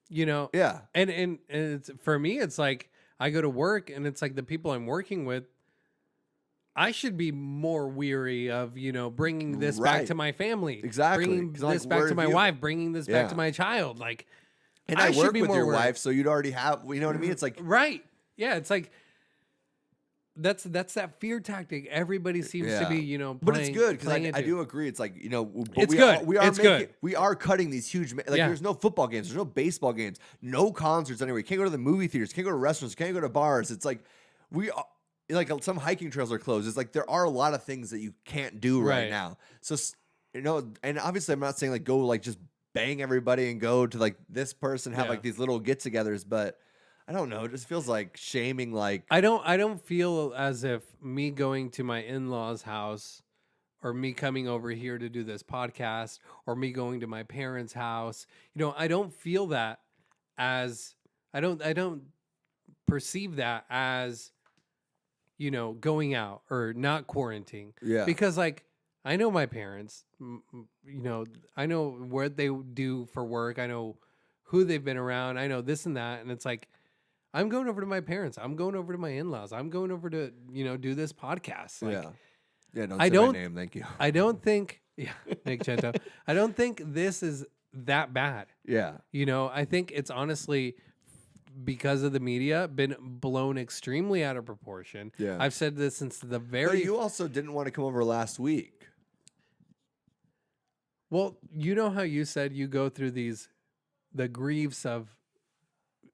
You know. Yeah. And it's for me. It's like I go to work, and it's like the people I'm working with. I should be more weary of, you know, bringing this back Right. to my family. Exactly. Bringing 'Cause, like, this back where to have my you- wife. Bringing this back Yeah. to my child. Like, And I should work be with more your worried. wife, so you'd already have, you know what I mean? It's like, right. Yeah. It's like that's that fear tactic. Everybody seems to Yeah. be, you know, but playing, it's good because playing I into. do agree. It's like, you know, but It's we good. Are, we are It's making, good. We are cutting these huge, like Yeah. there's no football games, there's no baseball games, no concerts anywhere. You can't go to the movie theaters, you can't go to restaurants, you can't go to bars. It's like we are. Like some hiking trails are closed. It's like there are a lot of things that you can't do right Right. now. So you know, and obviously I'm not saying like go like just bang everybody and go to like this person have Yeah. like these little get-togethers, but I don't know. It just feels like shaming. Like I don't feel as if me going to my in-laws' house or me coming over here to do this podcast or me going to my parents' house, you know, I don't feel that as I don't perceive that as, you know, going out or not quarantining. yeah, Because like I know my parents, you know, I know what they do for work. I know who they've been around. I know this and that. And it's like, I'm going over to my parents. I'm going over to my in-laws. I'm going over to, you know, do this podcast. Like, yeah. Don't I say don't- my name. Thank you. I don't think, yeah, Nick Chento, I don't think this is that bad. Yeah, You know, I think it's honestly because of the media been blown extremely out of proportion. Yeah. I've said this since the but very you also didn't want to come over last week. Well, you know how you said you go through the griefs of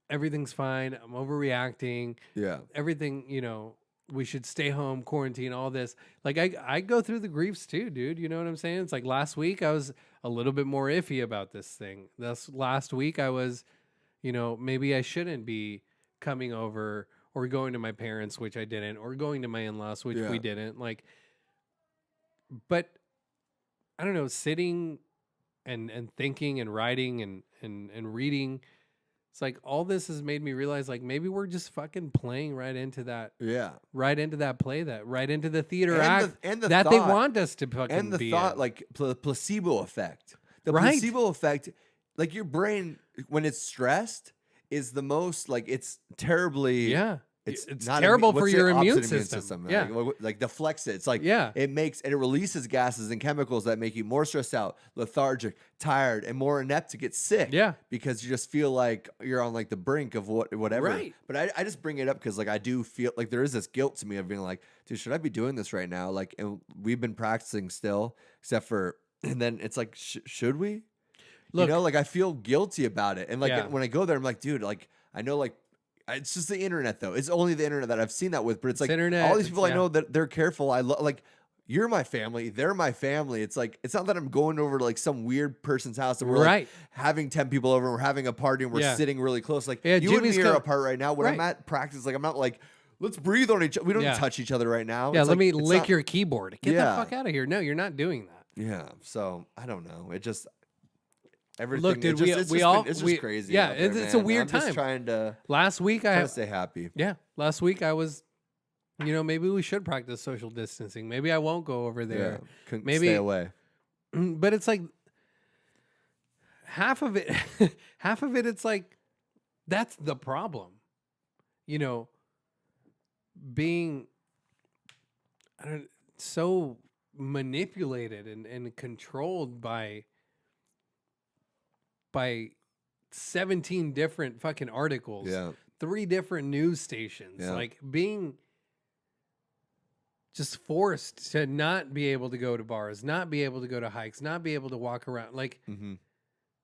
everything's fine, I'm overreacting, Yeah, everything, you know, we should stay home, quarantine, all this. Like I go through the griefs too, dude. You know what I'm saying? It's like last week I was a little bit more iffy about this thing. This last week I was, you know, maybe I shouldn't be coming over or going to my parents, which I didn't, or going to my in-laws, which Yeah. we didn't. Like, but I don't know, sitting and thinking and writing and reading. It's like all this has made me realize like maybe we're just fucking playing right into that play, that right into the theater And act the- and the that they thought- want us to fucking and the be thought in. like placebo effect. The Right. placebo effect, like your brain when it's stressed is the most like it's terribly Yeah. it's not terrible what's for the your immune opposite system. Yeah. Like deflects it. It's like Yeah. it makes and it releases gases and chemicals that make you more stressed out, lethargic, tired, and more inept to get sick. Yeah. Because you just feel like you're on like the brink of whatever. Right. But I just bring it up because like I do feel like there is this guilt to me of being like, dude, should I be doing this right now? Like, and we've been practicing still, except for, and then it's like, should we? Look, you know, like I feel guilty about it, and like Yeah. when I go there, I'm like, dude, like I know, like it's just the internet though. It's only the internet that I've seen that with, but it's like internet, all these people I yeah. know that they're careful. I love like. You're my family. They're my family. It's like it's not that I'm going over to like some weird person's house and we're Right. like having 10 people over and we're having a party and we're Yeah. sitting really close. Like Yeah, you and Jimmy's me are come- apart right now. When I'm Right. at practice, like I'm not like let's breathe on each other. We don't Yeah. touch each other right now. Yeah, It's let like, me it's lick not- your keyboard. Get Yeah. the fuck out of here. No, you're not doing that. Yeah. So I don't know. It just everything. Dude, it's we- just, we it's all- just we- crazy. yeah, out there, it's a man. weird I'm just time. trying to Last week stay happy. last week I was, maybe we should practice social distancing. Maybe I won't go over there. Couldn't Maybe- stay away. But it's like half of it it's like that's the problem. Being so manipulated and controlled by 17 different fucking articles, Yeah. 3 different news stations, Yeah. like being just forced to not be able to go to bars, not be able to go to hikes, not be able to walk around. Like Mm-hmm.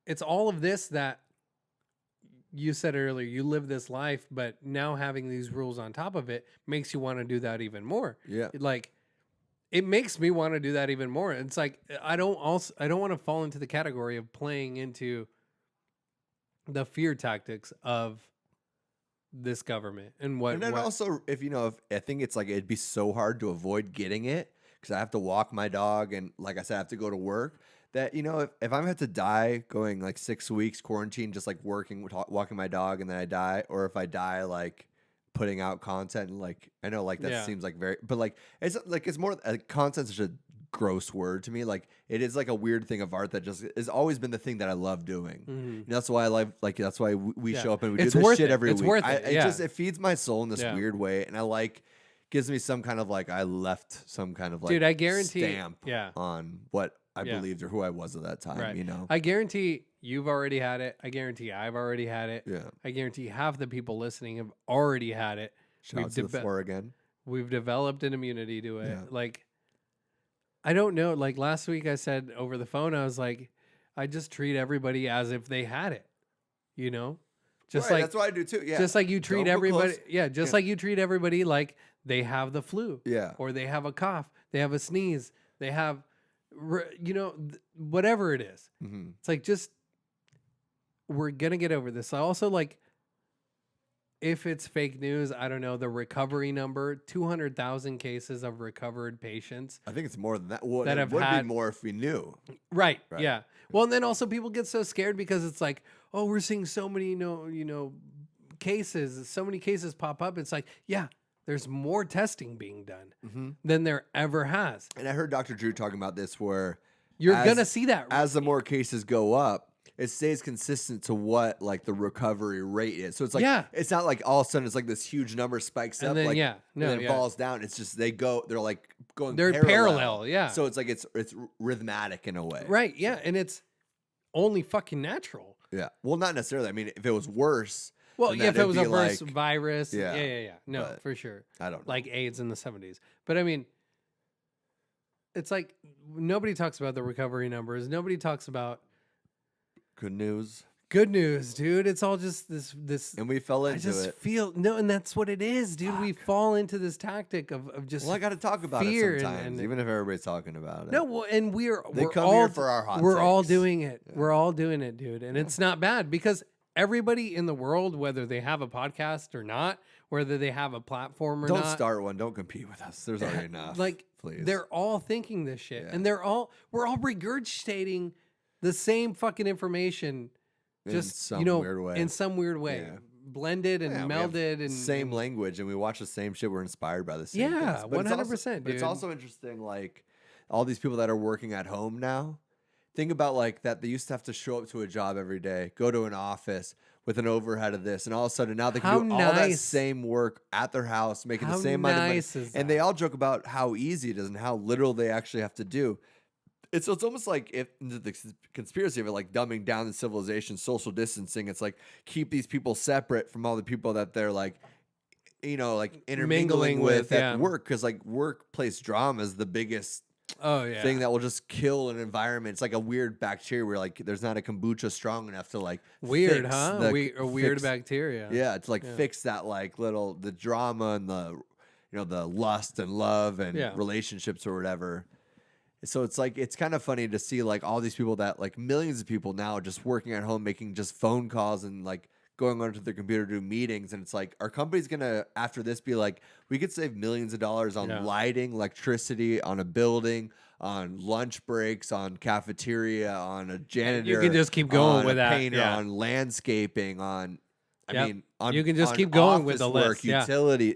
it's all of this that you said earlier, you live this life, but now having these rules on top of it makes you want to do that even more. Yeah. Like it makes me want to do that even more. It's like I don't want to fall into the category of playing into the fear tactics of this government and what. And then also, if I think it's like it'd be so hard to avoid getting it because I have to walk my dog and, like I said, I have to go to work. That if I'm had to die going like 6 weeks quarantine, just like walking my dog, and then I die, or if I die like putting out content, and like I know like that Yeah. seems like but like it's more content's such a gross word to me. Like it is like a weird thing of art that just has always been the thing that I love doing. Mhm. That's why I like that's why we Yeah. show up and we It's do this worth shit it. every It's week. worth it. Yeah. It feeds my soul in this Yeah. weird way, and I gives me some kind of like I left some kind of like Dude, I guarantee. stamp Yeah. on what I Yeah. believed or who I was at that time. Right. I guarantee you've already had it. I guarantee I've already had it. Yeah. I guarantee half the people listening have already had it. Shout out to the floor again. We've developed an immunity to it. Yeah. Like, I don't know. Like last week, I said over the phone, I was like, I just treat everybody as if they had it. Just Right, like that's what I do too. Yeah. just like you treat Don't go everybody. close. Yeah, just Yeah. like you treat everybody like they have the flu. Yeah. Or they have a cough. They have a sneeze. They have, whatever it is. Mm-hmm. It's like just we're gonna get over this. I also like if it's fake news, I don't know the recovery number: 200,000 cases of recovered patients. I think it's more than that. Well, That it have would had- be more if we knew. Right. Right. Yeah. Well, and then also people get so scared because it's like, oh, we're seeing so many, cases. So many cases pop up. It's like, yeah, there's more testing being done Mm-hmm. than there ever has. And I heard Dr. Drew talking about this where You're As- gonna see that. as the more cases go up, it stays consistent to what like the recovery rate is. So it's like Yeah. it's not like all of a sudden it's like this huge number spikes And up, then, like yeah. No, and then yeah. falls down. It's just they're like going They're parallel, yeah. So it's like it's rhythmatic in a way. Right. Yeah. And it's only fucking natural. Yeah. Well, not necessarily. I mean, if it was worse, Well, then yeah, if it that'd was a be verse like- virus. Yeah, Yeah. No, but- for sure. I don't know. Like AIDS in the 70s. But I mean, it's like nobody talks about the recovery numbers. Nobody talks about Good news. good news, dude. It's all just this. And we fell I into just it. feel no, and that's what it is, dude. We fall into this tactic of just Well, I got to talk about fear it and- sometimes, and- even if everybody's talking about it. no, well, and we're come all here for our hot we're all takes. doing it. Yeah. We're all doing it, dude, and it's not bad because everybody in the world, whether they have a podcast or not, whether they have a platform or Don't not, start one. Don't compete with us. There's already enough. like please. they're all thinking this shit, Yeah. and we're all regurgitating the same fucking information, In just some weird way. in some weird way, Yeah. blended and Yeah, we have melded and same language, and we watch the same shit. We're inspired by the same Yeah, things. But it's also- 100%, But it's dude. also interesting, like all these people that are working at home now. Think about like that. They used to have to show up to a job every day, go to an office, with an overhead of this, and all of a sudden now they How can do all that nice. same work at their house, making the How same amount of money. nice is And they that? all joke about how easy it is and how little they actually have to do. It's almost like if the conspiracy of it, like dumbing down the civilization, social distancing. It's like keep these people separate from all the people that they're like, like intermingling Mingling with with, at yeah. work, because like workplace drama is the biggest Oh yeah. thing that will just kill an environment. It's like a weird bacteria where like there's not a kombucha strong enough to like Weird, fix huh? A weird bacteria. Yeah, to like fix that like the drama and the lust and love and Yeah. relationships or whatever. So it's like it's kind of funny to see like all these people that like millions of people now just working at home, making just phone calls and like going onto their computer to do meetings. And it's like, our company's gonna after this be like, we could save millions of dollars on Yeah. lighting, electricity, on a building, on lunch breaks, on cafeteria, on a janitor. You can just keep going on with a that, painter, yeah. on landscaping, on Yep. on You can just on keep going with office the work, list, yeah. utility.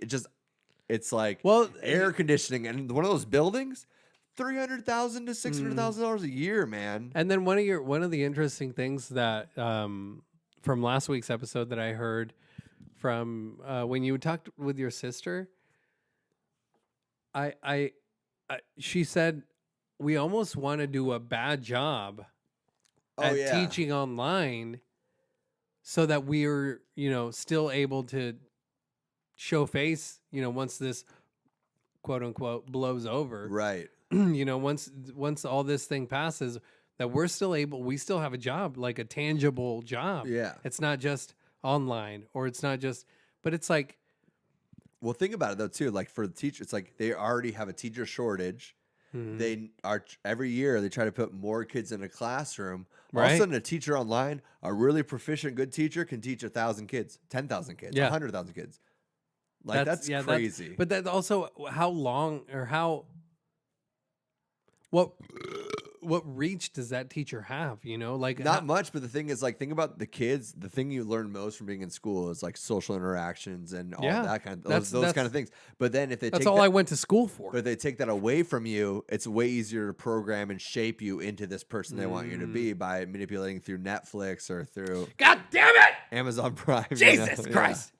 It's like Well, air conditioning, and one of those buildings, $300,000 to $600,000 a year, man. And then one of the interesting things that from last week's episode that I heard from when you talked with your sister, I she said we almost want to do a bad job at teaching online so that we're still able to show face once this quote unquote blows over. Right. Once all this thing passes, that we still have a job, like a tangible job. Yeah. It's not just online, or it's not just, but it's like, Well, think about it though too. Like for the teacher, it's like they already have a teacher shortage. They are every year they try to put more kids in a classroom. All of Right. a sudden, a teacher online, a really proficient, good teacher, can teach 1,000 kids, 10,000 kids, Yeah. 100,000 kids. Like that's crazy. but that also, how long or what reach does that teacher have? Like Not much, but the thing is, like, think about the kids. The thing you learn most from being in school is like social interactions and all Yeah. that kind of That's- those kind of things. But then if they that's take all that, I went to school for. but if they take that away from you, it's way easier to program and shape you into this person they want you to be by manipulating through Netflix or through God damn it! Amazon Prime. Jesus Yeah. Christ!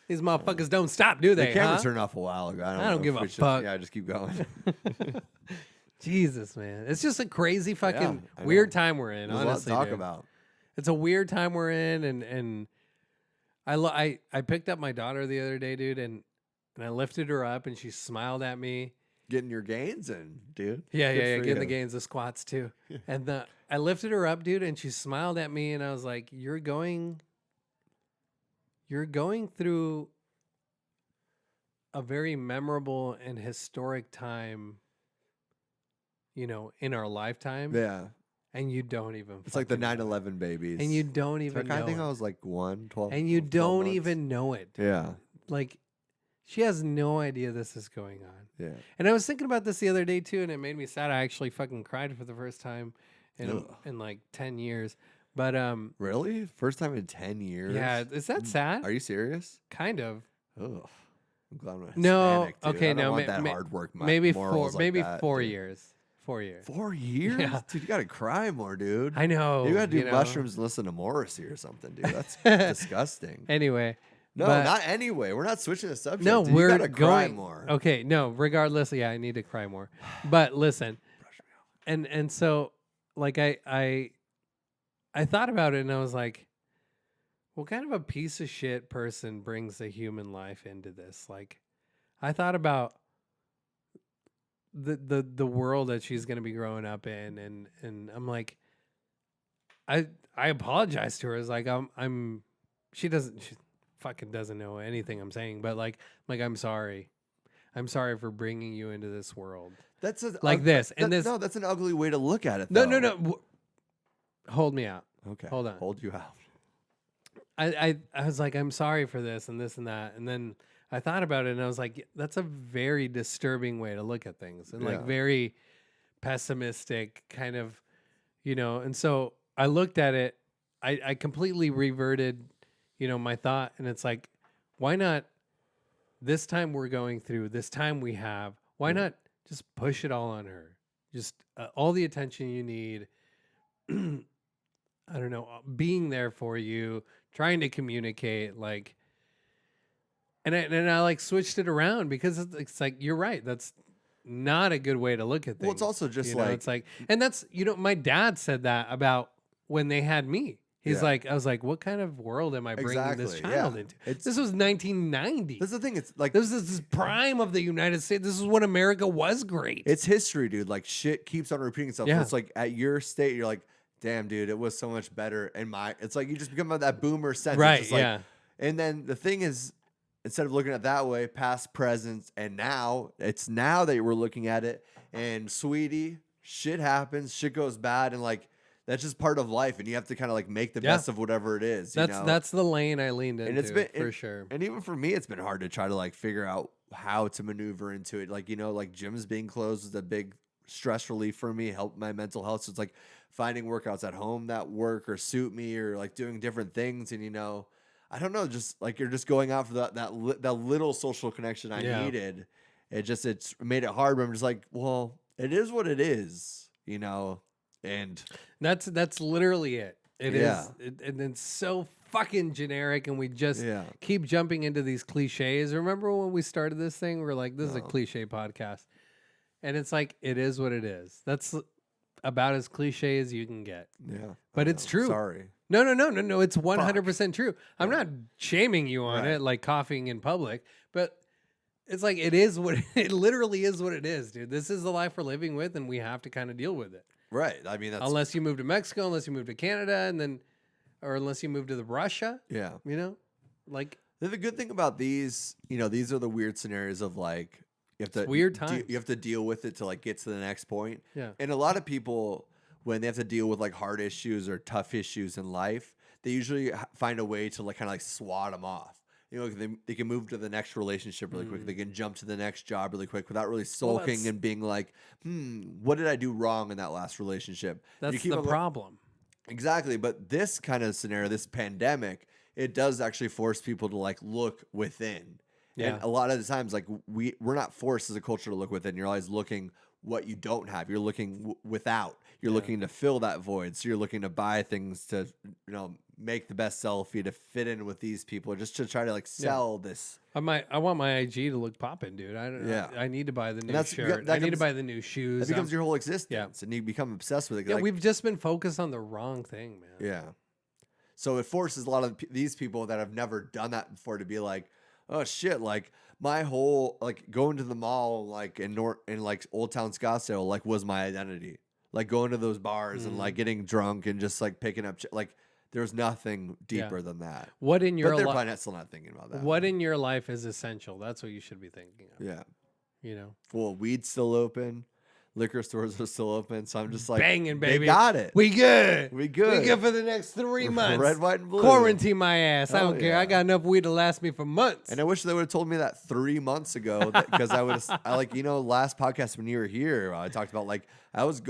These motherfuckers don't stop, do The they? camera huh? turned off a while ago. I don't know give if a we should- fuck. Yeah, just keep going. Jesus, man, it's just a crazy fucking I weird know. time we're in. There's a lot Honestly, to talk dude. about. It's a weird time we're in, and I picked up my daughter the other day, dude, and I lifted her up, and she smiled at me. Getting your gains in, dude. Yeah, Good yeah, for getting the you. gains, the squats too. And I lifted her up, dude, and she smiled at me, and I was like, "You're going through a very memorable and historic time, in our lifetime, Yeah. and you don't even." It's like the fucking know it. 9/11 babies. And you don't So even I know think it. I was like 12. And you 12 don't months. even know it. Yeah. Like, she has no idea this is going on. Yeah. And I was thinking about this the other day too, and it made me sad. I actually fucking cried for the first time Ugh. in like 10 years. But Really? First time in 10 years? yeah, is that sad? Are you serious? Kind of. Ugh. I'm glad I'm not No, Hispanic, dude. okay, I don't no, want ma- that ma- hard work. Maybe morals like maybe that, 4 dude. years. 4 years. 4 years? Yeah. Dude, you gotta cry more, dude. I know. You gotta do you know. mushrooms and listen to Morrissey or something, dude. That's disgusting. Anyway. No, but- not anyway. We're not switching the subject. No, dude. we're you gotta cry going more. Okay, no, regardless, yeah, I need to cry more. But listen, and so like I thought about it, and I was like, what kind of a piece of shit person brings a human life into this? Like, I thought about the world that she's gonna be growing up in, and I'm like, I apologize to her. It's like she fucking doesn't know anything I'm saying, but like I'm sorry. I'm sorry for bringing you into this world. That's Like this, and this. No, that's an ugly way to look at it. No, though. no, no. Hold me out. Okay, Hold on. Hold you out. I was like, I'm sorry for this and this and that, and then I thought about it, and I was like, that's a very disturbing way to look at things, and like Yeah. very pessimistic kind of, And so I looked at it. I completely reverted, my thought, and it's like, why not? This time we're going through, this time we have, why not just push it all on her? Just all the attention you need. I don't know, being there for you, trying to communicate, like, and I like switched it around because it's like you're right. That's not a good way to look at things. Well, it's also just you know, like it's like, and that's my dad said that about when they had me. He's Yeah. like, I was like, what kind of world am I bringing this Exactly, child yeah. into? It's- This was 1990. That's the thing. It's like This is prime of the United States. This is when America was great. it's history, dude. Like shit keeps on repeating itself. So Yeah. it's like at your state, you're like, damn, dude, it was so much better. And it's like you just become that boomer sense. It's right? just like- Yeah. And then the thing is, instead of looking at it that way, past, present, and now, it's now that we're looking at it. And sweetie, shit happens, shit goes bad, and like that's just part of life. And you have to kind of like make the Yeah. best of whatever it is. You know? That's the lane I leaned into, And it's been for sure. And even for me, it's been hard to try to like figure out how to maneuver into it. Like, like gyms being closed is a big stress relief for me, help my mental health. So it's like finding workouts at home that work or suit me, or like doing different things. And I don't know, just like you're just going out for that little social connection I Yeah. needed. It's made it hard. But I'm just like, well, it is what it is, and That's literally it. It is, Yeah. and it's so fucking generic, and we just yeah, keep jumping into these cliches. Remember when we started this thing? We're like, this is a No. cliche podcast, and it's like it is what it is. That's about as cliche as you can get. yeah. But I it's know. true. Sorry. No. It's 100% true. I'm Yeah. not shaming you on Right. it, like coughing in public, but it's like it is what it literally is. What it is, dude. This is the life we're living with, and we have to kind of deal with it. Right. I mean, that's Unless you move to Mexico, unless you move to Canada, and then, or unless you move to Russia, yeah. like The good thing about these, these are the weird scenarios of like you have to It's weird de- times. you have to deal with it to like get to the next point. Yeah. And a lot of people, when they have to deal with like hard issues or tough issues in life, they usually find a way to like kind of like swat them off. They can move to the next relationship really quick. They can jump to the next job really quick without really sulking that's- and being like, what did I do wrong in that last relationship? And you that's keep the on go- problem. Exactly. But this kind of scenario, this pandemic, it does actually force people to like look within. Yeah. And a lot of the times, like we're not forced as a culture to look within. You're always looking what you don't have. You're looking without. You're looking to fill that void. So you're looking to buy things to, make the best selfie to fit in with these people, just to try to like sell this. I want my IG to look popping, dude. I don't know. Yeah. I need to buy the new that's- shirt. that I need to comes- buy the new shoes. That becomes your whole existence, and you become obsessed with it. yeah, Like, we've just been focused on the wrong thing, man. yeah. So it forces a lot of these people that have never done that before to be like, oh shit, like my whole like going to the mall like in like Old Town Scottsdale like was my identity. Like going to those bars and like getting drunk and just like picking up like there's nothing deeper than that. What in your But they're life? probably still not thinking about that. What in your life is essential? That's what you should be thinking of. Yeah. You know, Well, weed's still open. Liquor stores are still open. So I'm just like, banging, baby. They got it. We good. We good. We good for the next 3 months. Red, white, and blue. Quarantine my ass. I Hell don't care. yeah. I got enough weed to last me for months. And I wish they would have told me that 3 months ago, because I would have. Last podcast when you were here, I talked about like I was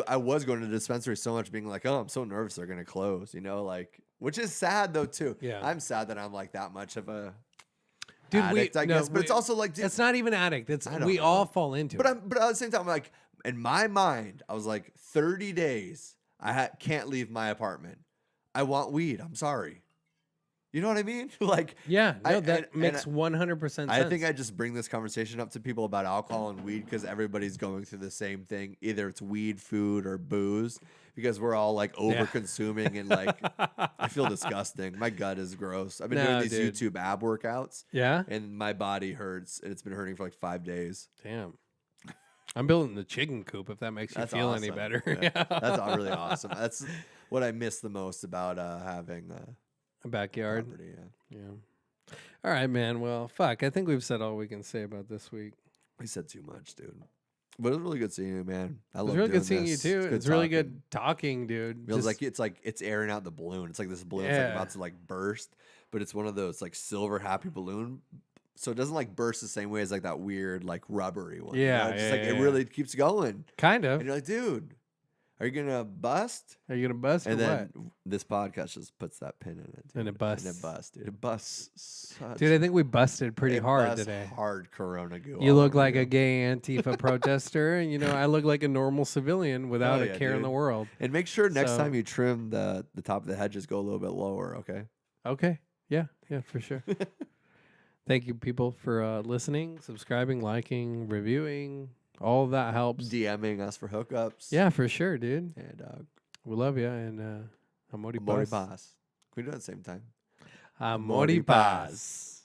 going to the dispensary so much, being like, oh, I'm so nervous they're gonna close. Which is sad though too. Yeah. I'm sad that I'm like that much of a Dude, addict, I guess. But it's also like, dude, it's not even addict. It's I don't we know. all fall into but it. but at the same time, like in my mind, I was like 30 days. I can't leave my apartment. I want weed. I'm sorry. You know what I mean? Like, Yeah, no, that and makes 100% sense. I think I just bring this conversation up to people about alcohol and weed because everybody's going through the same thing. Either it's weed, food, or booze, because we're all like over consuming and like I feel disgusting. My gut is gross. I've been doing No, these dude. YouTube ab workouts Yeah. and my body hurts, and it's been hurting for like 5 days. Damn. I'm building the chicken coop if that makes you That's feel any awesome. better. Yeah. That's all really awesome. That's what I miss the most about having A backyard. property. Yeah. Yeah. All right, man. Well, fuck. I think we've said all we can say about this week. We said too much, dude. But it was really good seeing you, man. I It was love really doing good seeing this. you too. good It's really talking. good talking, dude. Feels Just- like it's airing out the balloon. It's like this balloon is like Yeah. about to like burst, but it's one of those like silver happy balloon. So it doesn't like burst the same way as like that weird like rubbery one. Yeah, It's just yeah, like yeah, it yeah. really keeps going. kind of. And you're like, dude, Are you gonna bust? Are you gonna bust And or then what? this podcast just puts that pin in it. Dude. And it busts. And it busts, dude. It busts. Such Dude, I think we busted pretty it hard busts today. Hard Corona goo. You all look over like you. a gay Antifa protester, and I look like a normal civilian without Oh, a yeah, care in dude. the world. And make sure next So- time you trim the top of the hedges, go a little bit lower. Okay. Okay. Yeah, for sure. Thank you, people, for listening, subscribing, liking, reviewing. All of that helps. DMing us for hookups. Yeah, for sure, dude. And We love you. And Amori Mori Paz. Paz. Can we do it at the same time? Amori Paz.